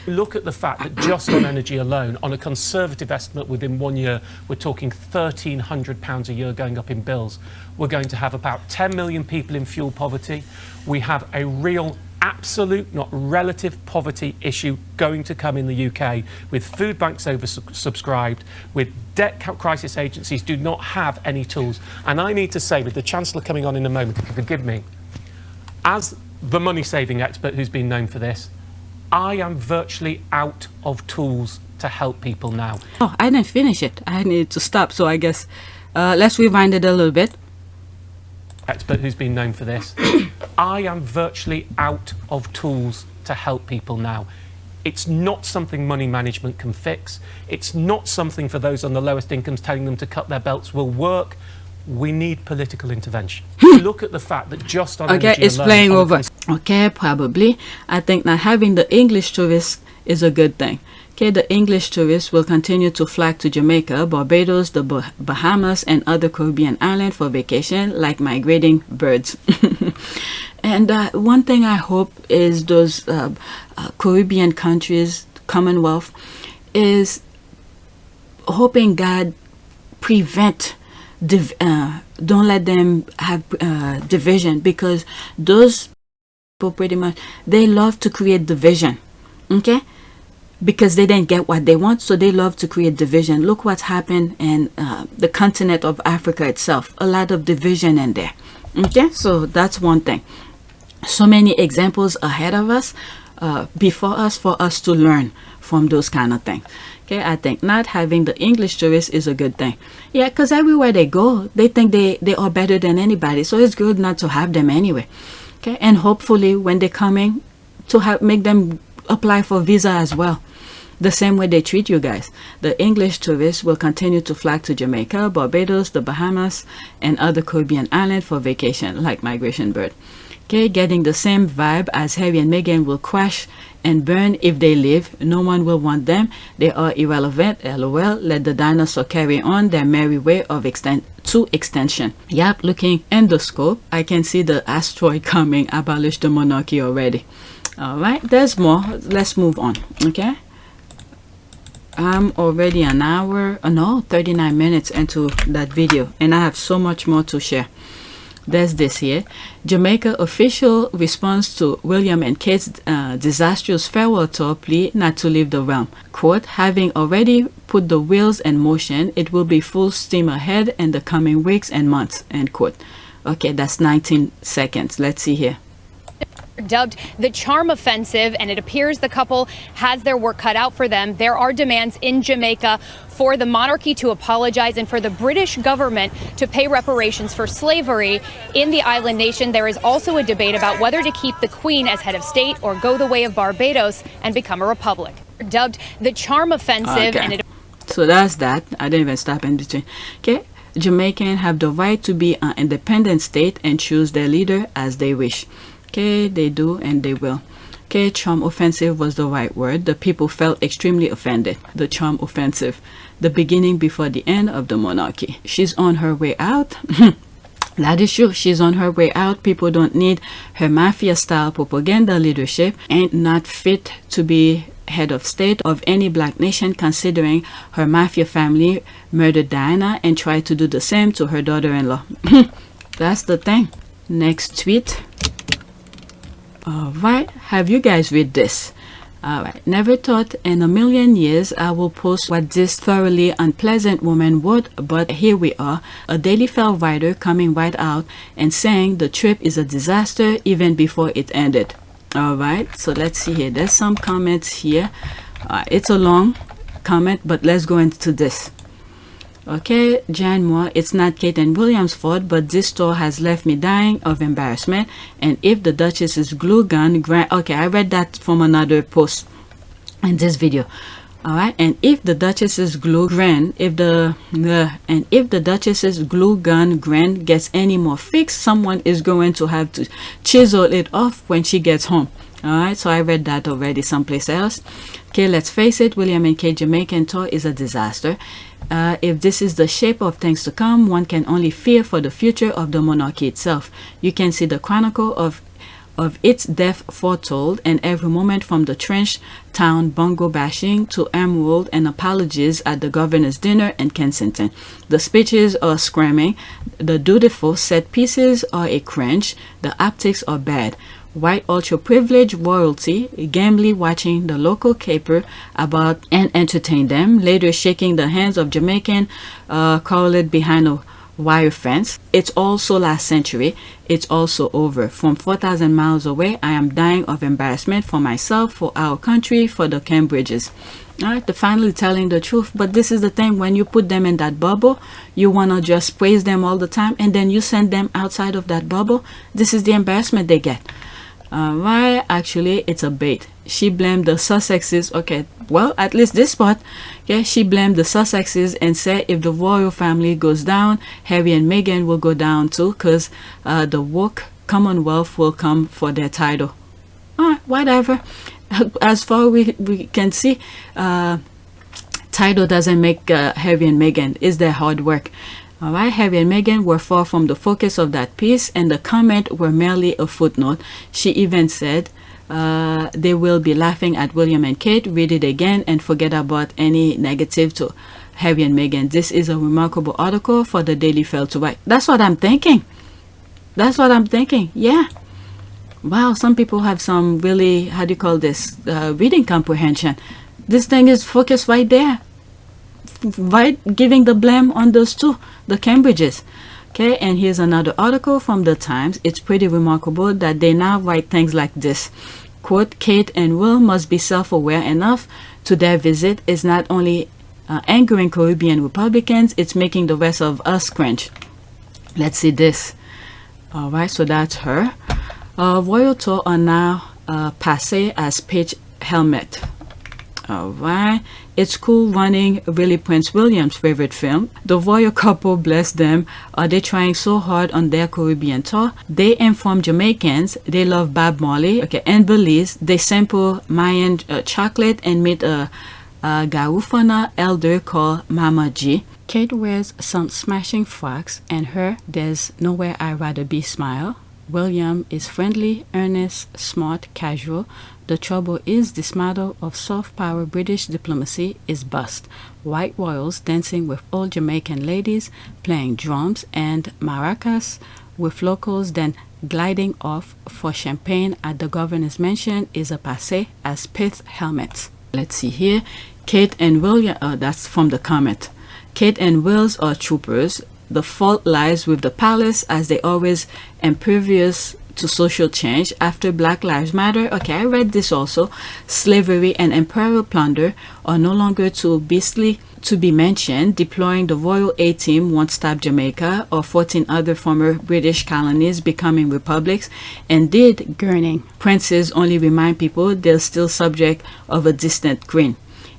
Look at the fact that just on energy alone, on a conservative estimate within 1 year, we're talking £1,300 a year going up in bills. We're going to have about 10 million people in fuel poverty. We have a real absolute, not relative, poverty issue going to come in the UK, with food banks oversubscribed, with debt crisis agencies do not have any tools. And I need to say, with the Chancellor coming on in a moment, if you forgive me, as the money-saving expert who's been known for this, I am virtually out of tools to help people now. Oh, I didn't finish it. I needed to stop, so I guess let's rewind it a little bit. Expert who's been known for this. I am virtually out of tools to help people now. It's not something money management can fix. It's not something for those on the lowest incomes telling them to cut their belts will work. We need political intervention. Look at the fact that just on okay, energy it's alone, playing over. Okay, probably. I think that having the English tourists is a good thing. Okay, the English tourists will continue to flock to Jamaica, Barbados, the Bahamas, and other Caribbean islands for vacation, like migrating birds. And one thing I hope is those Caribbean countries, Commonwealth, is hoping God prevent don't let them have division, because those people pretty much, they love to create division. Okay, because they didn't get what they want, so they love to create division. Look what's happened in the continent of Africa itself. A lot of division in there. Okay, so that's one thing. So many examples ahead of us, before us, for us to learn from those kind of things. Okay, I think not having the English tourists is a good thing. Yeah, because everywhere they go, they think they are better than anybody. So it's good not to have them anyway. Okay, and hopefully when they're coming, to make them apply for visa as well. the same way they treat you guys. The English tourists will continue to flock to Jamaica, Barbados, the Bahamas, and other Caribbean islands for vacation, like migration bird. Okay, getting the same vibe as Harry and Meghan will crash and burn if they leave. No one will want them. They are irrelevant. LOL. Let the dinosaur carry on their merry way of extension. Yep, looking endoscope, I can see the asteroid coming. Abolish the monarchy already. All right, there's more. Let's move on. Okay. I'm already an hour, 39 minutes into that video, and I have so much more to share. There's this here. Jamaica official response to William and Kate's disastrous farewell tour plea not to leave the realm. Quote, having already put the wheels in motion, it will be full steam ahead in the coming weeks and months, end quote. Okay, that's 19 seconds. Let's see here. Dubbed the charm offensive, and it appears the couple has their work cut out for them. There are demands in Jamaica for the monarchy to apologize and for the British government to pay reparations for slavery in the island nation. There is also a debate about whether to keep the Queen as head of state or go the way of Barbados and become a republic. Dubbed the charm offensive. Okay. And it So that's that. I didn't even stop in between. Okay. Jamaicans have the right to be an independent state and choose their leader as they wish. Okay, they do and they will. Okay, charm offensive was the right word. The people felt extremely offended. The charm offensive, the beginning before the end of the monarchy. She's on her way out. That is true. She's on her way out. People don't need her mafia-style propaganda leadership and not fit to be head of state of any black nation, considering her mafia family murdered Diana and tried to do the same to her daughter-in-law. That's the thing. Next tweet. Alright, have you guys read this? Alright, never thought in a million years I will post what this thoroughly unpleasant woman wrote, but here we are, a Daily Mail writer coming right out and saying the trip is a disaster even before it ended. Alright, so let's see here. There's some comments here. It's a long comment, but let's go into this. Okay, Jan Moore, it's not Kate and William's fault, but this store has left me dying of embarrassment. And if the Duchess's glue gun okay, I read that from another post in this video. All right, and if the Duchess's glue gun, if the Duchess's glue gun gets any more fixed, someone is going to have to chisel it off when she gets home. All right, so I read that already someplace else. Okay, let's face it, William and Kate Jamaican tour is a disaster. If this is the shape of things to come, one can only fear for the future of the monarchy itself. You can see the chronicle of its death foretold, and every moment from the trench town bongo bashing to Emerald and apologies at the governor's dinner in Kensington. The speeches are screaming, the dutiful set pieces are a cringe, the optics are bad. White ultra-privileged royalty gamely watching the local caper about and entertain them, later shaking the hands of Jamaican collared behind a wire fence. It's also last century. It's also over. From 4,000 miles away, I am dying of embarrassment for myself, for our country, for the Cambridges. Alright, they're finally telling the truth, but this is the thing, when you put them in that bubble, you want to just praise them all the time, and then you send them outside of that bubble. This is the embarrassment they get. Right, actually it's a bait. She blamed the Sussexes. Okay, well, at least this part, yeah, she blamed the Sussexes and said if the royal family goes down, Harry and Meghan will go down too, because the woke Commonwealth will come for their title. Whatever. As far we can see, title doesn't make Harry and Meghan. It's their hard work. Alright, Harry and Meghan were far from the focus of that piece, and the comment were merely a footnote. She even said they will be laughing at William and Kate. Read it again and forget about any negative to Harry and Meghan. This is a remarkable article for the Daily Mail to write. That's what I'm thinking. That's what I'm thinking. Yeah. Wow, some people have some really, how do you call this, reading comprehension. This thing is focused right there. Right, giving the blame on those two, the Cambridges. Okay, and here's another article from the Times. It's pretty remarkable that they now write things like this. Quote, Kate and Will must be self-aware enough to their visit is not only angering Caribbean Republicans, it's making the rest of us cringe. Let's see this. Alright, so that's her. Royal tour are now passé as pitch helmet. Alright, it's Cool Running, really Prince William's favorite film. The royal couple, bless them, are they trying so hard on their Caribbean tour. They inform Jamaicans they love Bob Marley, okay, and Belize. They sample Mayan chocolate and meet a Garufana elder called Mama G. Kate wears some smashing frocks, and her There's Nowhere I'd Rather Be smile. William is friendly, earnest, smart, casual. The trouble is this model of soft power British diplomacy is bust. White royals dancing with old Jamaican ladies, playing drums and maracas with locals, then gliding off for champagne at the governor's mansion is a passé as pith helmets. Let's see here. Kate and William, that's from the comment. Kate and Wills are troopers. The fault lies with the palace, as they always impervious to social change. After Black Lives Matter, okay, I read this also. Slavery and imperial plunder are no longer too beastly to be mentioned. Deploying the Royal A-Team won't stop Jamaica or 14 other former British colonies becoming republics. And did gurning princes only remind people they're still subject of a distant queen.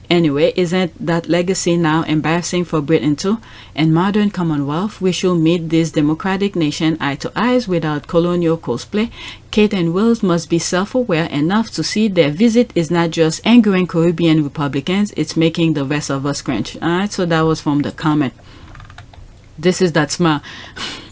Anyway, isn't that legacy now embarrassing for Britain too? In modern Commonwealth, we should meet this democratic nation eye to eyes without colonial cosplay. Kate and Wills must be self-aware enough to see their visit is not just angering Caribbean Republicans, it's making the rest of us cringe. Alright, so that was from the comment. This is that smile.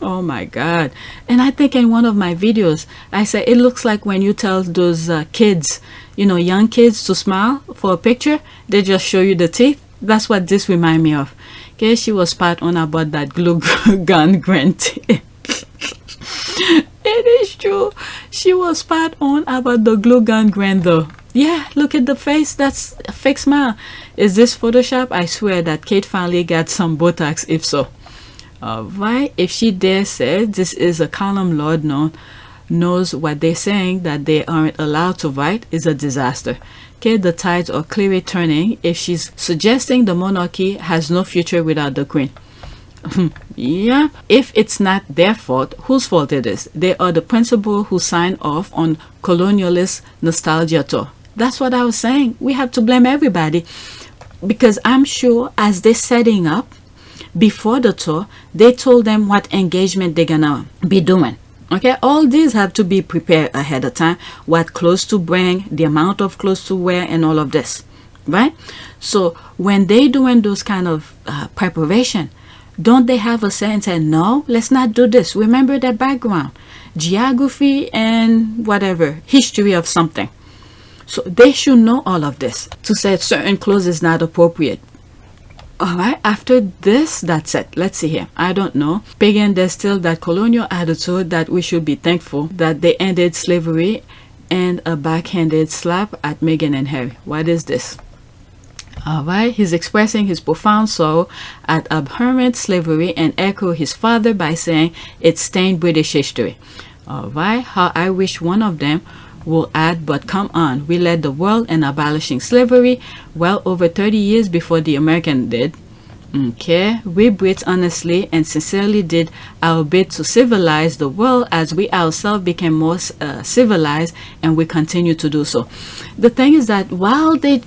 Oh my god. And I think in one of my videos I said it looks like when you tell those kids, you know, young kids to smile for a picture, they just show you the teeth. That's what this remind me of. Okay, she was spot on about that glue gun grant. It is true. She was spot on about the glue gun grant though. Yeah, look at the face. That's a fake smile. Is this Photoshop? I swear that Kate finally got some Botox if so. Alright, if she dare say this is a column lord knows what they're saying that they aren't allowed to write is a disaster. Okay, the tides are clearly turning if she's suggesting the monarchy has no future without the queen. Yeah, if it's not their fault, whose fault it is? They are the principal who signed off on colonialist nostalgia tour. That's what I was saying. We have to blame everybody, because I'm sure as they're setting up before the tour, they told them what engagement they're gonna be doing. Okay, all these have to be prepared ahead of time. What clothes to bring, the amount of clothes to wear, and all of this, right? So when they doing those kind of preparation, don't they have a say and say, no, let's not do this? Remember their background, geography and whatever, history of something. So they should know all of this to say certain clothes is not appropriate. Alright, after this, that's it. Let's see here. I don't know. Pagan, there's still that colonial attitude that we should be thankful that they ended slavery, and a backhanded slap at Meghan and Harry. What is this? Alright, he's expressing his profound sorrow at abhorrent slavery and echo his father by saying it stained British history. Alright, how I wish one of them will add, but come on, we led the world in abolishing slavery well over 30 years before the American did. Okay, we Brits honestly and sincerely did our bit to civilize the world as we ourselves became more civilized, and we continue to do so. The thing is that while they,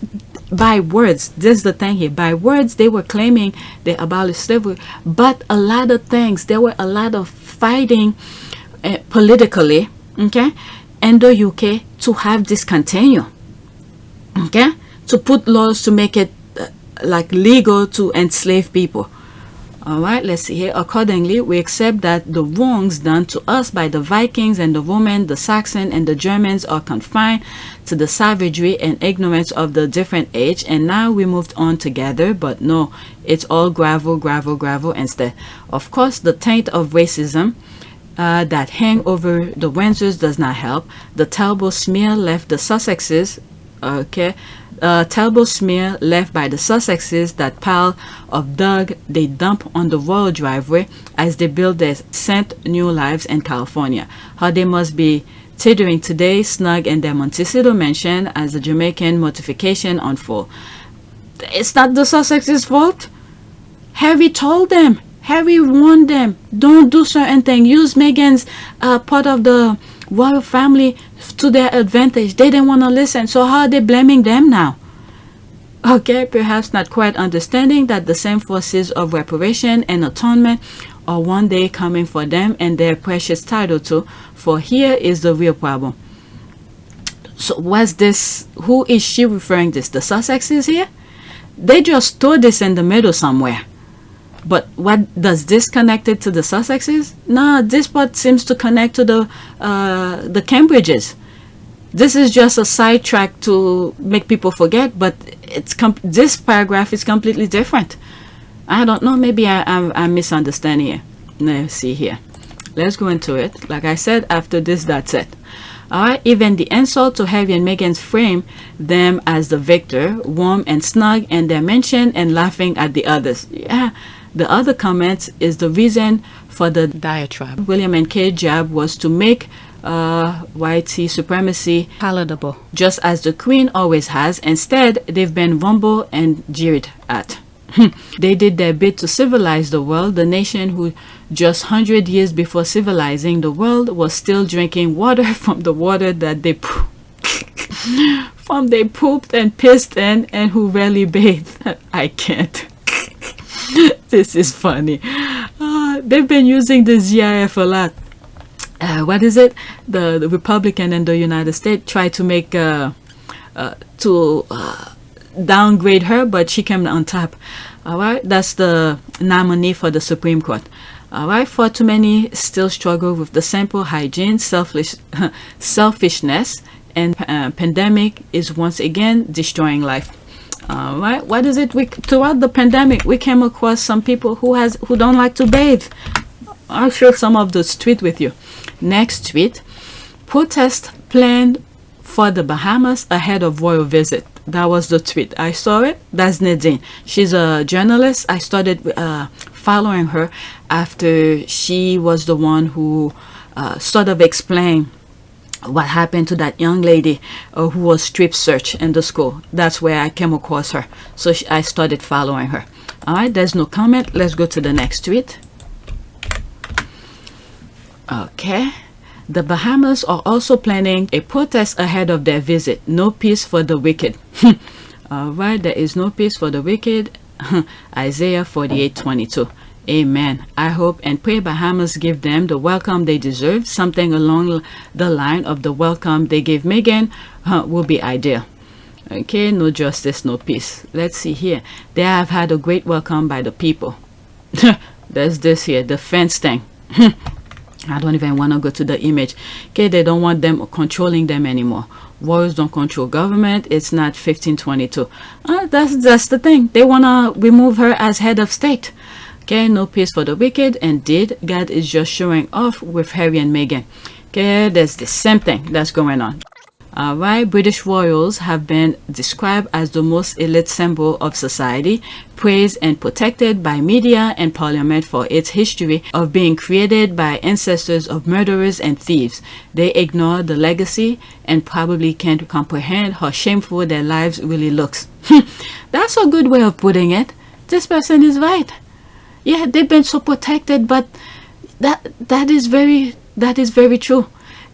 by words, this is the thing here, by words they were claiming they abolished slavery, but a lot of things, there were a lot of fighting politically, okay, in the UK to have this continue, okay, to put laws to make it like legal to enslave people. All right, let's see here. Accordingly, we accept that the wrongs done to us by the Vikings and the Romans, the Saxons and the Germans are confined to the savagery and ignorance of the different age, and now we moved on together. But no, it's all gravel, gravel, gravel instead. Of course, the taint of racism that hang over the Windsors does not help. The terrible smear left the Sussexes, okay, terrible smear left by the Sussexes, that pile of dog they dump on the royal driveway as they build their scent new lives in California. How they must be tittering today, snug in their Montecito mansion as the Jamaican mortification unfold. It's not the Sussexes' fault. Harry told them. Harry warned them, don't do certain things. Use Meghan's part of the royal family to their advantage. They didn't want to listen. So how are they blaming them now? Okay, perhaps not quite understanding that the same forces of reparation and atonement are one day coming for them and their precious title too. For here is the real problem. So what's this? Who is she referring this? The Sussexes here? They just threw this in the middle somewhere. But what does this connect it to the Sussexes? No, this part seems to connect to the Cambridges. This is just a sidetrack to make people forget, but this paragraph is completely different. I don't know, maybe I'm misunderstanding here. Let's see here. Let's go into it. Like I said, after this, that's it. Alright, even the insult to Harry and Meghan's frame them as the victor, warm and snug, and they're mentioned and laughing at the others. Yeah, the other comments is the reason for the diatribe. William and Kate jab was to make white supremacy palatable, just as the Queen always has. Instead, they've been rumbled and jeered at. They did their bit to civilize the world. The nation who just 100 years before civilizing the world was still drinking water from the water that they pooped and pissed in, and who rarely bathed. I can't. This is funny. They've been using the GIF a lot. What is it? The Republican in the United States tried to make downgrade her, but she came on top. All right, that's the nominee for the Supreme Court. All right, far too many still struggle with the simple hygiene, selfishness, and pandemic is once again destroying life. All right, what is it? Throughout the pandemic, we came across some people who don't like to bathe. I'll share some of those tweets with you. Next tweet: protest planned for the Bahamas ahead of royal visit. That was the tweet. I saw it. That's Nadine. She's a journalist. I started following her after she was the one who sort of explained what happened to that young lady who was strip searched in the school. That's where I came across her. So I started following her. All right, there's no comment. Let's go to the next tweet. Okay. The Bahamas are also planning a protest ahead of their visit. No peace for the wicked. All right, there is no peace for the wicked. Isaiah 48:22. Amen. I hope and pray Bahamas give them the welcome they deserve. Something along the line of the welcome they gave Meghan will be ideal. Okay, no justice, no peace. Let's see here. They have had a great welcome by the people. There's this here, the fence thing. I don't even want to go to the image. Okay, they don't want them controlling them anymore. Royals don't control government. It's not 1522. That's the thing. They want to remove her as head of state. Okay, no peace for the wicked. Indeed, God is just showing off with Harry and Meghan. Okay, there's the same thing that's going on. Alright, British royals have been described as the most elite symbol of society, praised and protected by media and parliament for its history of being created by ancestors of murderers and thieves. They ignore the legacy and probably can't comprehend how shameful their lives really looks. That's a good way of putting it. This person is right. Yeah, they've been so protected, but that is very true.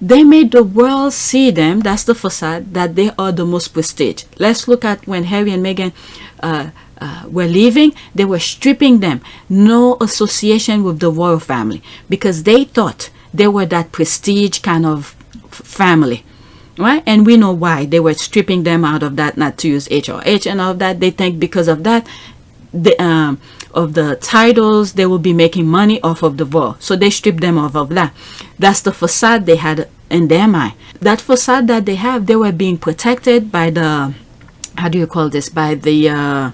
They made the world see them, that's the facade, that they are the most prestige. Let's look at when Harry and Meghan were leaving, they were stripping them. No association with the royal family, because they thought they were that prestige kind of family. Right? And we know why. They were stripping them out of that, not to use HRH and all of that. They think because of that, of the titles, they will be making money off of the royal. So they stripped them off of that. That's the facade they had in their mind. That facade that they have, they were being protected by the, how do you call this? By the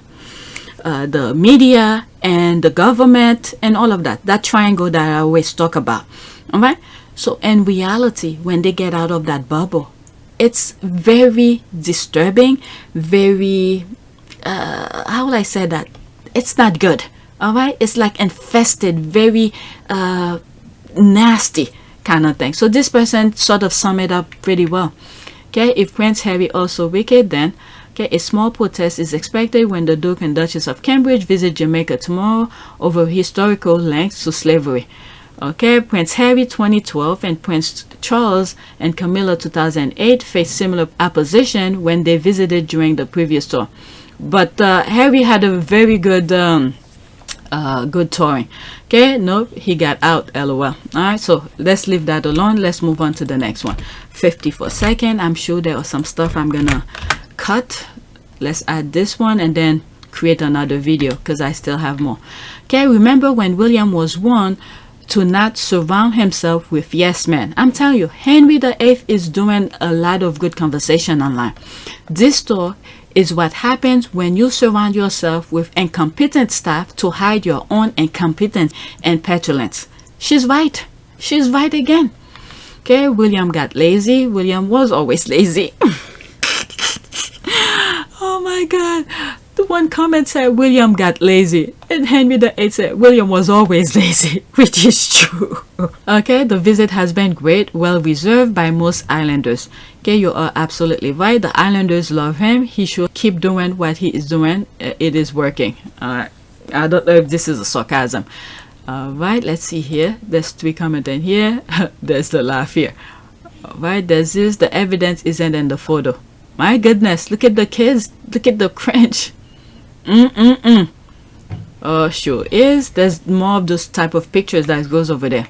media and the government and all of that. That triangle that I always talk about. All right. So in reality, when they get out of that bubble, it's very disturbing. Very, how will I say that? It's not good. All right. It's like infested, very nasty kind of thing. So this person sort of sum it up pretty well. Okay, if Prince Harry also wicked, then okay, a small protest is expected when the Duke and Duchess of Cambridge visit Jamaica tomorrow over historical links to slavery. Okay, Prince Harry 2012 and Prince Charles and Camilla 2008 faced similar opposition when they visited during the previous tour. But Harry had a very good good touring. Okay, nope, he got out, lol. All right, so let's leave that alone. Let's move on to the next one. 54 seconds. I'm sure there was some stuff I'm gonna cut. Let's add this one and then create another video because I still have more. Okay, remember when William was warned to not surround himself with yes men. I'm telling you, Henry VIII is doing a lot of good conversation online. This story is what happens when you surround yourself with incompetent staff to hide your own incompetence and petulance. She's right. She's right again. Okay, William got lazy. William was always lazy. Oh my God. The one comment said William got lazy, and Henry VIII said William was always lazy, which is true. Okay, the visit has been great, well reserved by most islanders. Okay, you are absolutely right. The islanders love him. He should keep doing what he is doing. It is working. I don't know if this is a sarcasm. Right, let's see here. There's 3 comments in here. There's the laugh here. Right, there's this. The evidence isn't in the photo. My goodness, look at the kids. Look at the cringe. Oh, sure is. There's more of those type of pictures that goes over there.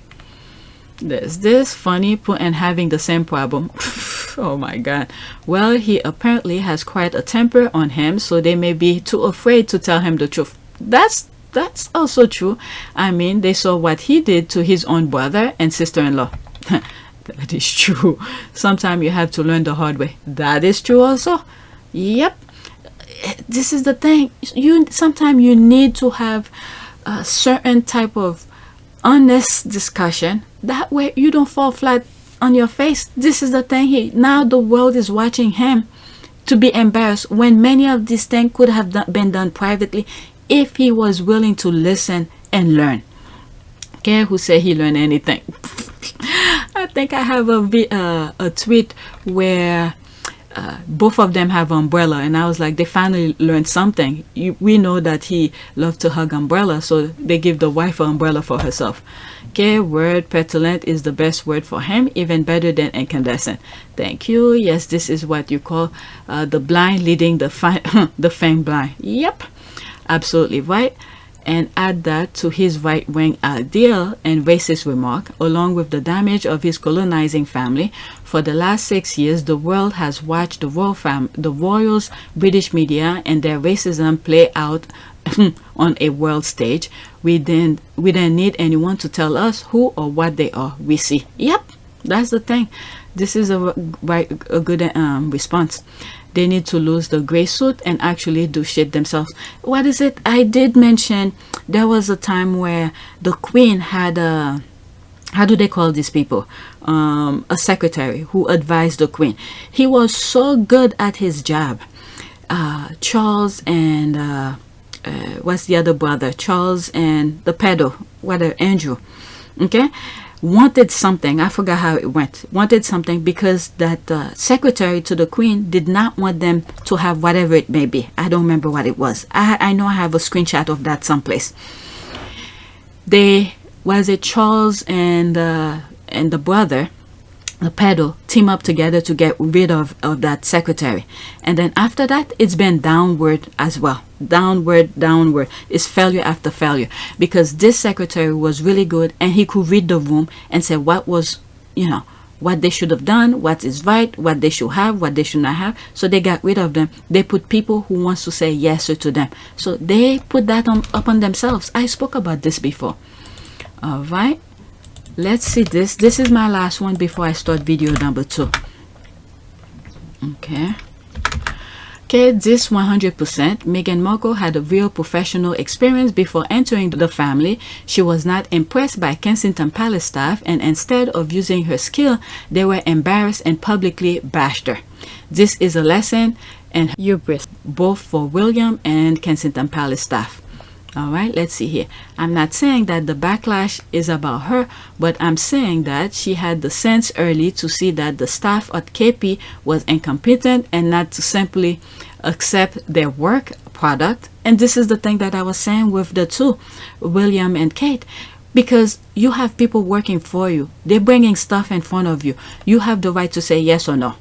There's this funny and having the same problem. Oh my God. Well, he apparently has quite a temper on him, so they may be too afraid to tell him the truth. That's also true. I mean, they saw what he did to his own brother and sister-in-law. That is true. Sometimes you have to learn the hard way. That is true also. Yep. This is the thing. Sometimes you need to have a certain type of honest discussion. That way you don't fall flat on your face. This is the thing. Now the world is watching him to be embarrassed when many of these things could have been done privately if he was willing to listen and learn. Okay, who say he learned anything? I think I have a tweet where both of them have umbrella, and I was like, they finally learned something. We know that he loved to hug umbrella, so they give the wife an umbrella for herself. Okay, word petulant is the best word for him, even better than incandescent. Thank you. Yes, this is what you call the blind leading the faint blind. Yep, absolutely right. And add that to his right-wing ideal and racist remark, along with the damage of his colonizing family. For the last 6 years, the world has watched the royals, British media, and their racism play out on a world stage. We didn't need anyone to tell us who or what they are. We see. Yep, that's the thing. This is a good response. They need to lose the gray suit and actually do shit themselves. What is it? I did mention there was a time where the Queen had a, how do they call these people? A secretary who advised the Queen. He was so good at his job. Charles and what's the other brother? Charles and the pedo, Andrew. Okay, wanted something. I forgot how it went. Wanted something because that secretary to the Queen did not want them to have whatever it may be. I don't remember what it was. I know I have a screenshot of that someplace. Charles and the brother, the pedo, team up together to get rid of that secretary, and then after that it's been downward as well. Downward. It's failure after failure, because this secretary was really good and he could read the room and say what was, what they should have done, what is right, what they should have, what they should not have. So they got rid of them. They put people who wants to say yes to them. So they put that up on themselves. I spoke about this before. All right, let's see this. This is my last one before I start video number 2. Okay, this 100%. Meghan Markle had a real professional experience before entering the family. She was not impressed by Kensington Palace staff, and instead of using her skill, they were embarrassed and publicly bashed her. This is a lesson in hubris, both for William and Kensington Palace staff. All right, let's see here. I'm not saying that the backlash is about her, but I'm saying that she had the sense early to see that the staff at KP was incompetent and not to simply accept their work product. And this is the thing that I was saying with the two, William and Kate, because you have people working for you. They're bringing stuff in front of you. You have the right to say yes or no,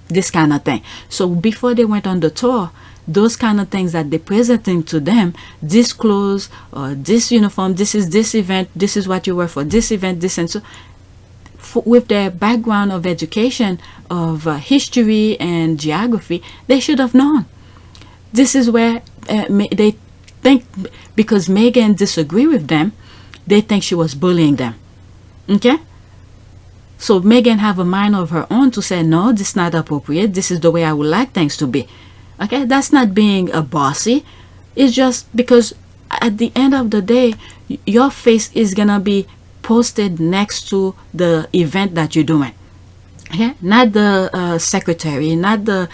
this kind of thing. So before they went on the tour, those kind of things that they're presenting to them, this clothes or this uniform, this is this event, this is what you wear for this event, this and so, with their background of education of history and geography, they should have known. This is where they think, because Meghan disagree with them, they think she was bullying them. Okay, so Meghan have a mind of her own to say, no, this is not appropriate, this is the way I would like things to be. Okay, that's not being a bossy. It's just because at the end of the day, your face is gonna be posted next to the event that you're doing. Okay, not the secretary, not the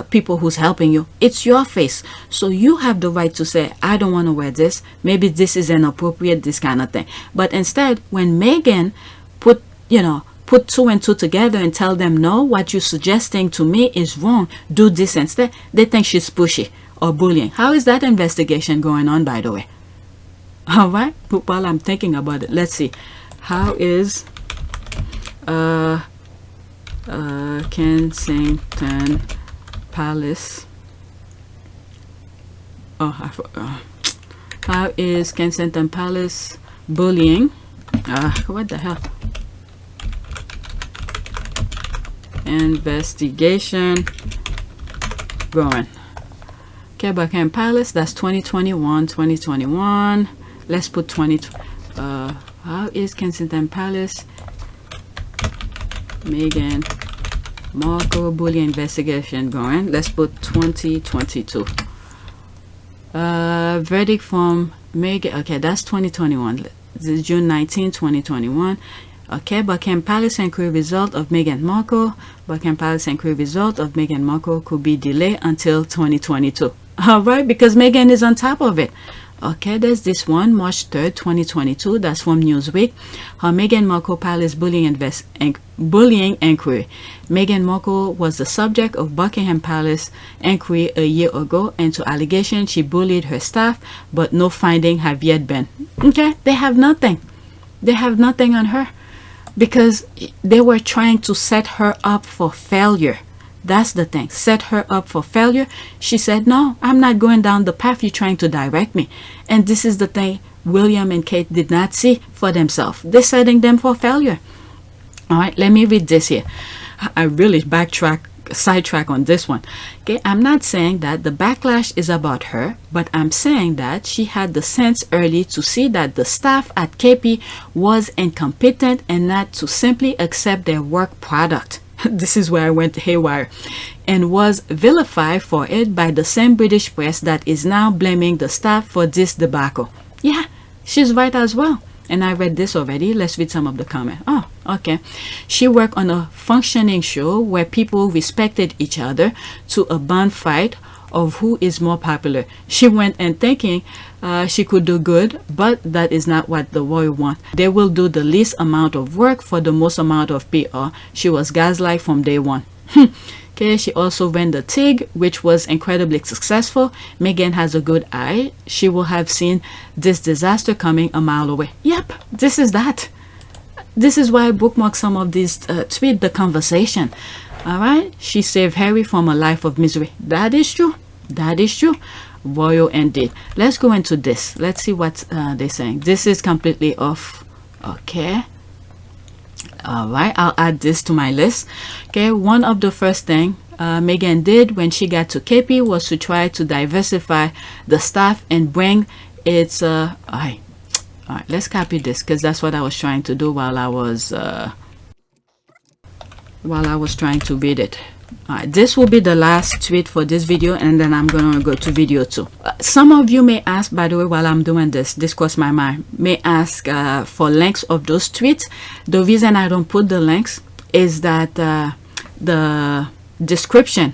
people who's helping you. It's your face, so you have the right to say, I don't want to wear this, maybe this is inappropriate, this kind of thing. But instead, when Meghan put 2 and 2 together and tell them, no, what you're suggesting to me is wrong, do this instead, they think she's pushy or bullying. How is that investigation going on, by the way? All right, while I'm thinking about it, let's see. How is Kensington Palace, how is Kensington Palace bullying? What the hell? Investigation going. Okay, Buckingham Palace, that's 2021. Let's put 20. How is Kensington Palace Meghan Markle bullying investigation going? Let's put 2022. Verdict from Meghan. Okay, that's 2021. This is June 19, 2021. Okay, Buckingham Palace inquiry result of Meghan Markle. Buckingham Palace inquiry result of Meghan Markle could be delayed until 2022. All right, because Meghan is on top of it. Okay, there's this one, March 3rd, 2022. That's from Newsweek. How Meghan Markle Palace bullying inquiry. Meghan Markle was the subject of Buckingham Palace inquiry a year ago into allegations she bullied her staff, but no finding have yet been. Okay, they have nothing. They have nothing on her because they were trying to set her up for failure. That's the thing. Set her up for failure. She said, no, I'm not going down the path you're trying to direct me. And this is the thing William and Kate did not see for themselves. They're setting them for failure. All right, let me read this here. I really sidetrack on this one. Okay, I'm not saying that the backlash is about her, but I'm saying that she had the sense early to see that the staff at KP was incompetent and not to simply accept their work product. This is where I went haywire, and was vilified for it by the same British press that is now blaming the staff for this debacle. Yeah, she's right as well. And I read this already. Let's read some of the comment. Oh, okay. She worked on a functioning show where people respected each other to a bond fight of who is more popular. She went and thinking she could do good, but that is not what the royal want. They will do the least amount of work for the most amount of PR. She was gaslight from day one. Okay, she also ran the TIG, which was incredibly successful. Meghan has a good eye. She will have seen this disaster coming a mile away. Yep, this is that. This is why I bookmark some of these tweet the conversation. All right, she saved Harry from a life of misery. That is true. That is true. Royal indeed. Let's go into this. Let's see what they're saying. This is completely off. Okay. All right, I'll add this to my list. Okay, one of the first thing Meghan did when she got to KP was to try to diversify the staff and bring its all right, let's copy this because that's what I was trying to do while I was trying to read it. Alright, this will be the last tweet for this video, and then I'm gonna go to video 2. Some of you may ask, by the way, while I'm doing this crossed my mind, may ask for links of those tweets. The reason I don't put the links is that the description,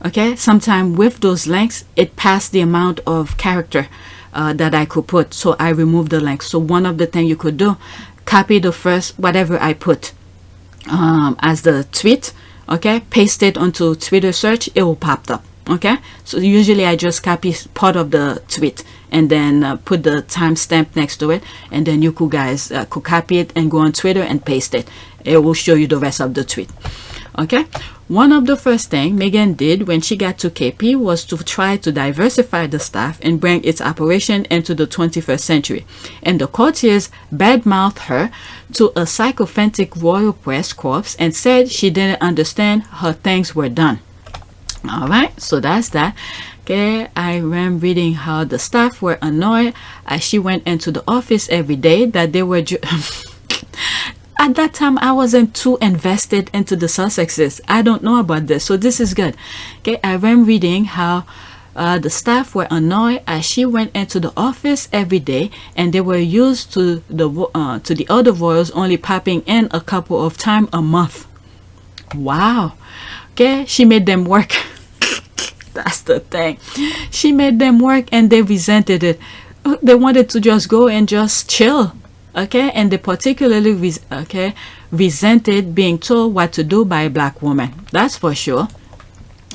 okay, sometimes with those links it passed the amount of character that I could put, so I removed the links. So one of the things you could do, copy the first whatever I put as the tweet, okay, paste it onto Twitter search, it will pop up. Okay, so usually I just copy part of the tweet and then put the timestamp next to it, and then you could guys could copy it and go on Twitter and paste it. It will show you the rest of the tweet. Okay, one of the first things Meghan did when she got to KP was to try to diversify the staff and bring its operation into the 21st century. And the courtiers badmouthed her to a sycophantic royal press corps and said she didn't understand how things were done. All right, so that's that. Okay, I am reading how the staff were annoyed as she went into the office every day that they were at that time I wasn't too invested into the Sussexes. I don't know about this, so this is good. Okay, I am reading how the staff were annoyed as she went into the office every day and they were used to the other royals only popping in a couple of times a month. Wow. Okay, she made them work. That's the thing. She made them work and they resented it. They wanted to just go and just chill. Okay, and they particularly resented being told what to do by a black woman. That's for sure.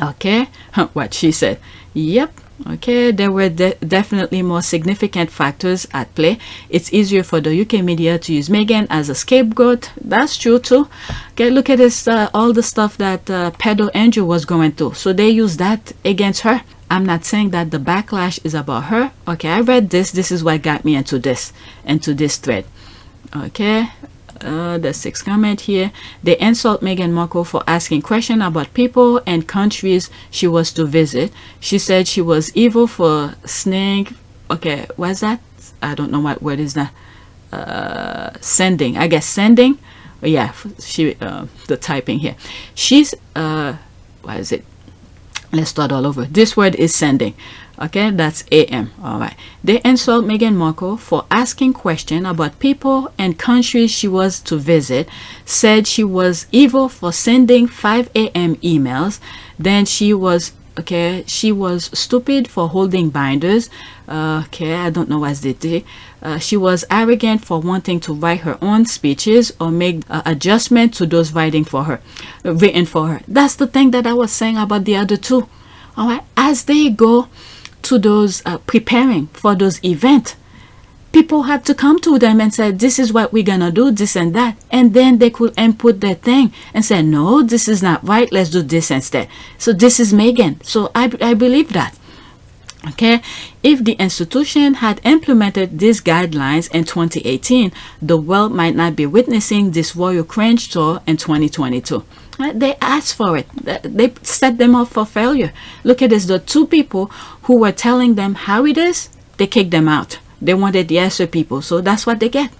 Okay, what she said. Yep. Okay, there were definitely more significant factors at play. It's easier for the UK media to use Meghan as a scapegoat. That's true too. Okay, look at this, all the stuff that pedo Andrew was going through. So they use that against her. I'm not saying that the backlash is about her. Okay, I read this. This is what got me into this thread. Okay, the sixth comment here. They insult Meghan Markle for asking questions about people and countries she was to visit. She said she was evil for sneaking. Okay, what's that? I don't know what word is that. Sending. I guess sending. Yeah, she the typing here. She's what is it? Let's start all over. This word is sending. Okay, that's AM. All right. They insult Meghan Markle for asking questions about people and countries she was to visit. Said she was evil for sending 5 AM emails. Then she was stupid for holding binders. Okay, I don't know what they did. She was arrogant for wanting to write her own speeches or make adjustment to those written for her. That's the thing that I was saying about the other two. All right, as they go to those preparing for those events, people had to come to them and say, this is what we're gonna do, this and that, and then they could input their thing and say, no, this is not right, let's do this instead. So this is Meghan. So I believe that. Okay, if the institution had implemented these guidelines in 2018, the world might not be witnessing this royal cringe tour in 2022. They asked for it. They set them up for failure. Look at this. The two people who were telling them how it is, they kicked them out. They wanted the answer people, so that's what they get.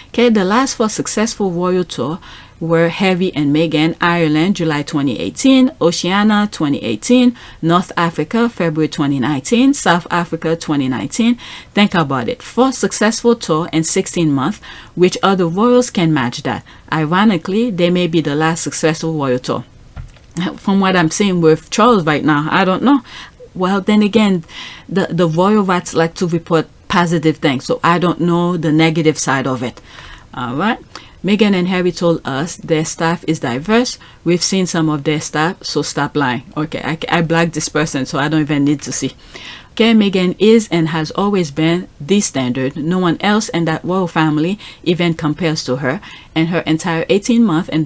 Okay, the last 4 successful royal tour were Harry and Meghan, Ireland, July 2018, Oceania 2018, North Africa, February 2019, South Africa 2019. Think about it. 4 successful tours in 16 months. Which other royals can match that? Ironically, they may be the last successful royal tour. From what I'm seeing with Charles right now, I don't know. Well, then again, the royal rats like to report positive things, so I don't know the negative side of it. All right. Meghan and Harry told us their staff is diverse. We've seen some of their staff, so stop lying. Okay, I blocked this person, so I don't even need to see. Okay, Meghan is and has always been the standard. No one else in that royal family even compares to her. And her entire 18-month in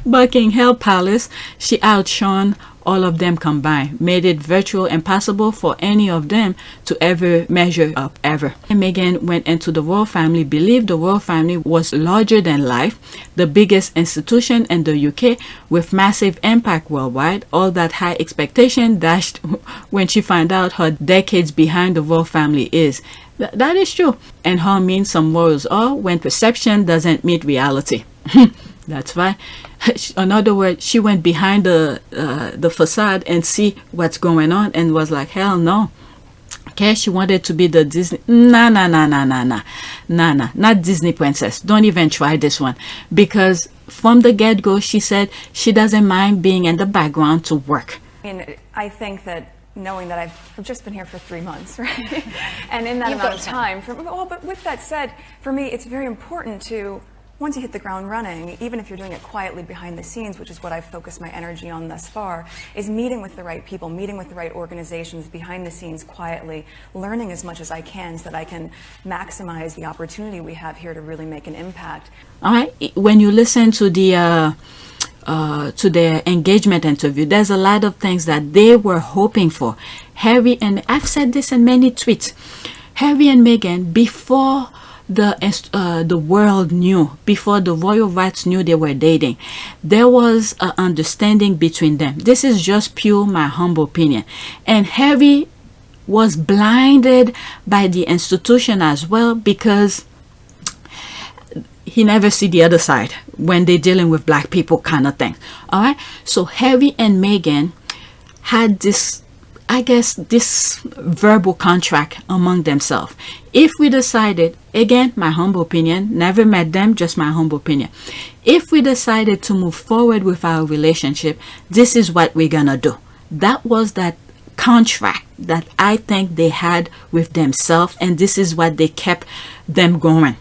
Buckingham Palace, she outshone all of them combined, made it virtually impossible for any of them to ever measure up, ever. And Meghan went into the royal family, believed the royal family was larger than life, the biggest institution in the UK with massive impact worldwide. All that high expectation dashed when she found out how decades behind the royal family is. That is true, and how mean some royals are when perception doesn't meet reality. That's why, in other words, she went behind the facade and see what's going on and was like, hell no. Okay, she wanted to be the Disney. Nah, not Disney princess. Don't even try this one. Because from the get-go, she said she doesn't mind being in the background to work. I think that knowing that I've just been here for 3 months, right? And in that amount of time, but with that said, for me, it's very important to once you hit the ground running, even if you're doing it quietly behind the scenes, which is what I've focused my energy on thus far, is meeting with the right people, meeting with the right organizations behind the scenes quietly, learning as much as I can so that I can maximize the opportunity we have here to really make an impact. All right. When you listen to their engagement interview, there's a lot of things that they were hoping for. Harry, and I've said this in many tweets, Harry and Meghan, before the world knew, before the royal rights knew they were dating, there was an understanding between them. This is just pure my humble opinion. And Harry was blinded by the institution as well, because he never see the other side when they're dealing with black people kind of thing. All right. So Harry and Meghan had this, I guess, this verbal contract among themselves. If we decided, again, my humble opinion, never met them, just my humble opinion. If we decided to move forward with our relationship, this is what we're gonna do. That was that contract that I think they had with themselves, and this is what they kept them going.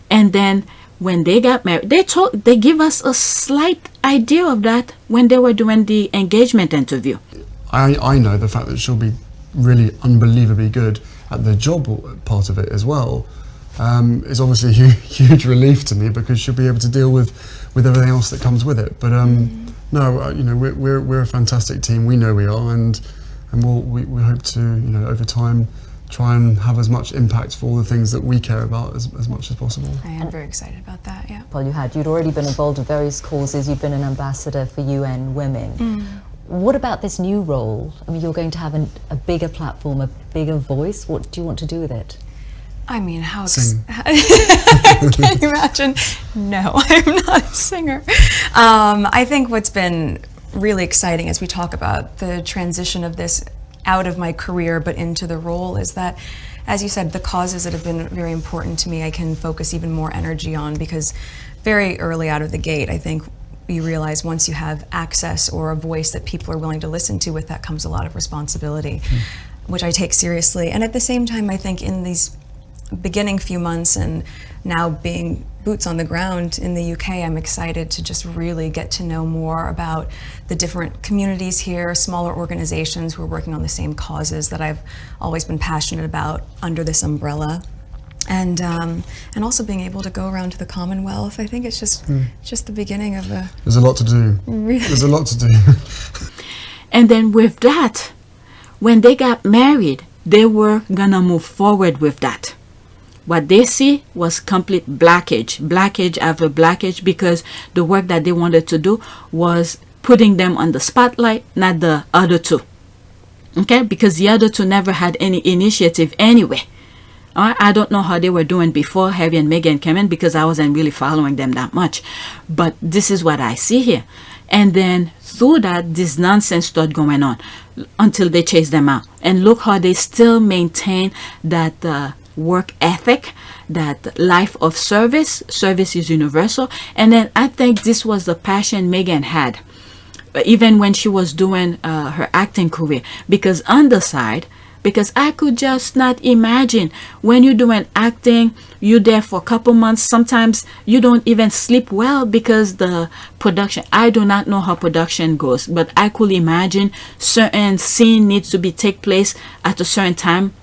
And then when they got married, they give us a slight idea of that when they were doing the engagement interview. I know the fact that she'll be really unbelievably good at the job part of it as well is obviously a huge relief to me, because she'll be able to deal with everything else that comes with it. But no, you know, we're a fantastic team. We know we are, and we hope to, you know, over time, try and have as much impact for all the things that we care about as much as possible. I am very excited about that, yeah. Well, you'd already been involved in various causes. You've been an ambassador for UN Women. What about this new role? I mean, you're going to have a bigger platform, a bigger voice. What do you want to do with it? I mean, how... Sing. Can you imagine? No, I'm not a singer. I think what's been really exciting as we talk about the transition of this out of my career but into the role is that, as you said, the causes that have been very important to me, I can focus even more energy on, because very early out of the gate, I think you realize once you have access or a voice that people are willing to listen to, with that comes a lot of responsibility, which I take seriously. And at the same time, I think in these beginning few months and now being boots on the ground in the UK, I'm excited to just really get to know more about the different communities here, smaller organizations who are working on the same causes that I've always been passionate about under this umbrella. And also being able to go around to the Commonwealth. I think it's just the beginning of a... There's a lot to do. Really? There's a lot to do. And then with that, when they got married, they were gonna move forward with that. What they see was complete blackage after blackage, because the work that they wanted to do was putting them on the spotlight, not the other two. Okay, because the other two never had any initiative anyway. I don't know how they were doing before Harry and Meghan came in, because I wasn't really following them that much. But this is what I see here. And then through that, this nonsense started going on until they chased them out. And look how they still maintain that work ethic, that life of service. Service is universal. And then I think this was the passion Meghan had, even when she was doing her acting career. Because on the side, because I could just not imagine when you're doing acting, you're there for a couple months. Sometimes you don't even sleep well because the production, I do not know how production goes, but I could imagine certain scene needs to take place at a certain time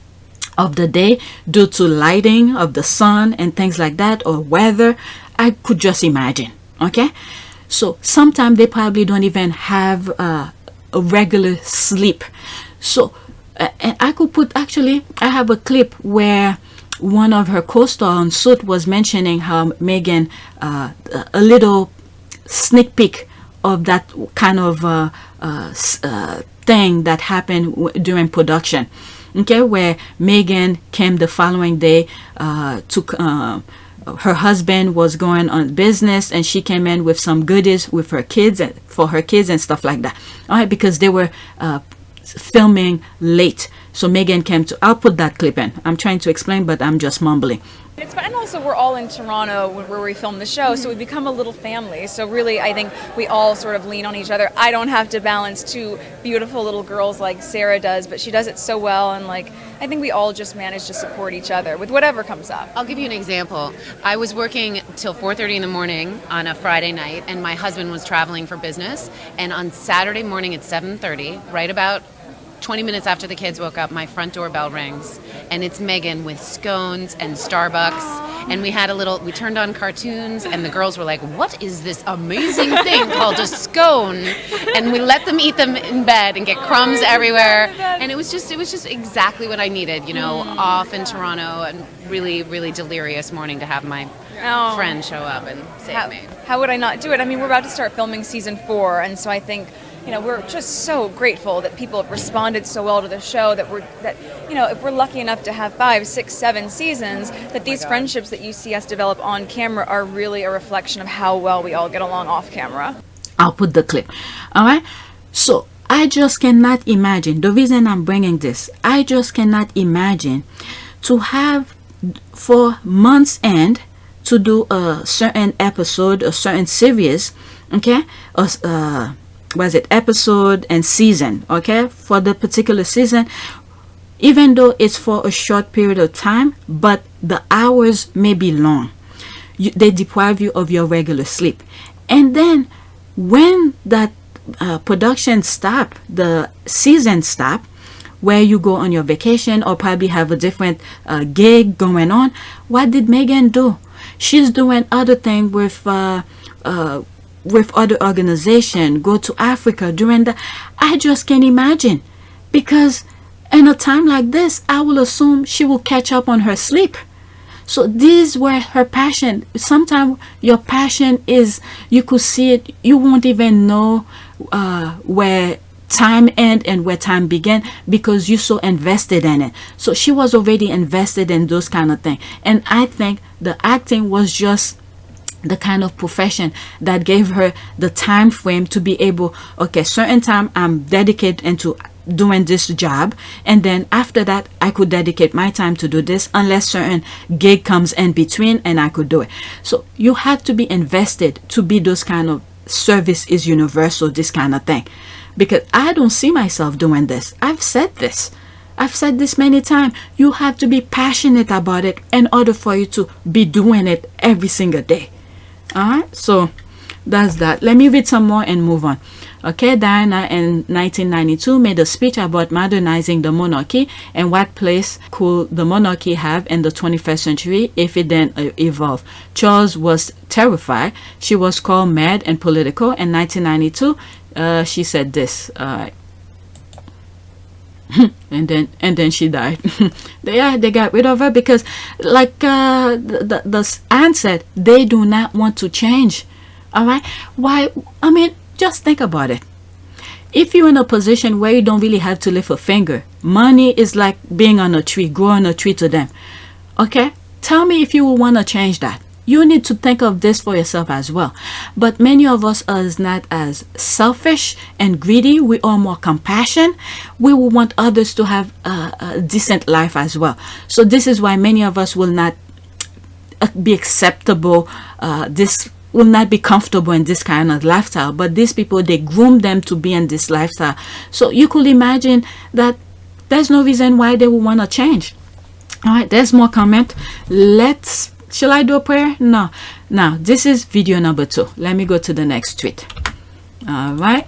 of the day due to lighting of the sun and things like that, or weather. I could just imagine. Okay, so sometimes they probably don't even have a regular sleep. So and I could put, actually I have a clip where one of her co-stars on Suit was mentioning how Meghan, a little sneak peek of that kind of thing that happened during production. Okay, where Meghan came the following day, her husband was going on business, and she came in with some goodies with her kids, for her kids and stuff like that. All right, because they were filming late So Meghan came to, I'll put that clip in. I'm trying to explain, but I'm just mumbling. And also we're all in Toronto where we film the show, so we become a little family. So really, I think we all sort of lean on each other. I don't have to balance two beautiful little girls like Sarah does, but she does it so well, and like I think we all just manage to support each other with whatever comes up. I'll give you an example. I was working till 4:30 in the morning on a Friday night, and my husband was traveling for business. And on Saturday morning at 7:30, right about 20 minutes after the kids woke up, my front doorbell rings, and it's Meghan with scones and Starbucks. And we turned on cartoons, and the girls were like, what is this amazing thing called a scone? And we let them eat them in bed and get crumbs everywhere. And it was just exactly what I needed, you know, off in Toronto, and really, really delirious morning to have my friend show up and save me. How would I not do it? I mean, we're about to start filming season 4, and so I think, you know, we're just so grateful that people have responded so well to the show, that you know, if we're lucky enough to have 5, 6, 7 seasons, that these friendships that you see us develop on camera are really a reflection of how well we all get along off camera. I'll put the clip. All right. So I just cannot imagine, the reason I'm bringing this, I just cannot imagine to have for months end to do a certain episode, a certain series, okay, was it episode and season, okay, for the particular season, even though it's for a short period of time, but the hours may be long. They deprive you of your regular sleep. And then when that production stop, the season stop, where you go on your vacation or probably have a different gig going on, what did Meghan do? She's doing other things with other organization, go to Africa during the, I just can't imagine, because in a time like this, I will assume she will catch up on her sleep. So these were her passion. Sometimes your passion is, you could see it, you won't even know where time end and where time began, because you're so invested in it. So she was already invested in those kind of things, and I think the acting was just the kind of profession that gave her the time frame to be able, okay, certain time I'm dedicated into doing this job, and then after that I could dedicate my time to do this, unless certain gig comes in between, and I could do it. So you have to be invested to be those kind of, service is universal, this kind of thing, because I don't see myself doing this. I've said this many times. You have to be passionate about it in order for you to be doing it every single day. Alright, so that's that. Let me read some more and move on. Okay, Diana in 1992 made a speech about modernizing the monarchy and what place could the monarchy have in the 21st century if it didn't evolve. Charles was terrified. She was called mad and political. In 1992, she said this. And then she died. They got rid of her because, like the aunt said, they do not want to change. All right, why? I mean, just think about it. If you're in a position where you don't really have to lift a finger, money is like being on a tree, growing a tree to them. Okay, tell me if you will want to change that. You need to think of this for yourself as well. But many of us are not as selfish and greedy. We are more compassion. We will want others to have a decent life as well. So this is why many of us will not be acceptable. This will not be comfortable in this kind of lifestyle. But these people, they groom them to be in this lifestyle. So you could imagine that there's no reason why they will want to change. All right, there's more comment. Shall I do a prayer? No. Now, this is video number 2. Let me go to the next tweet. All right.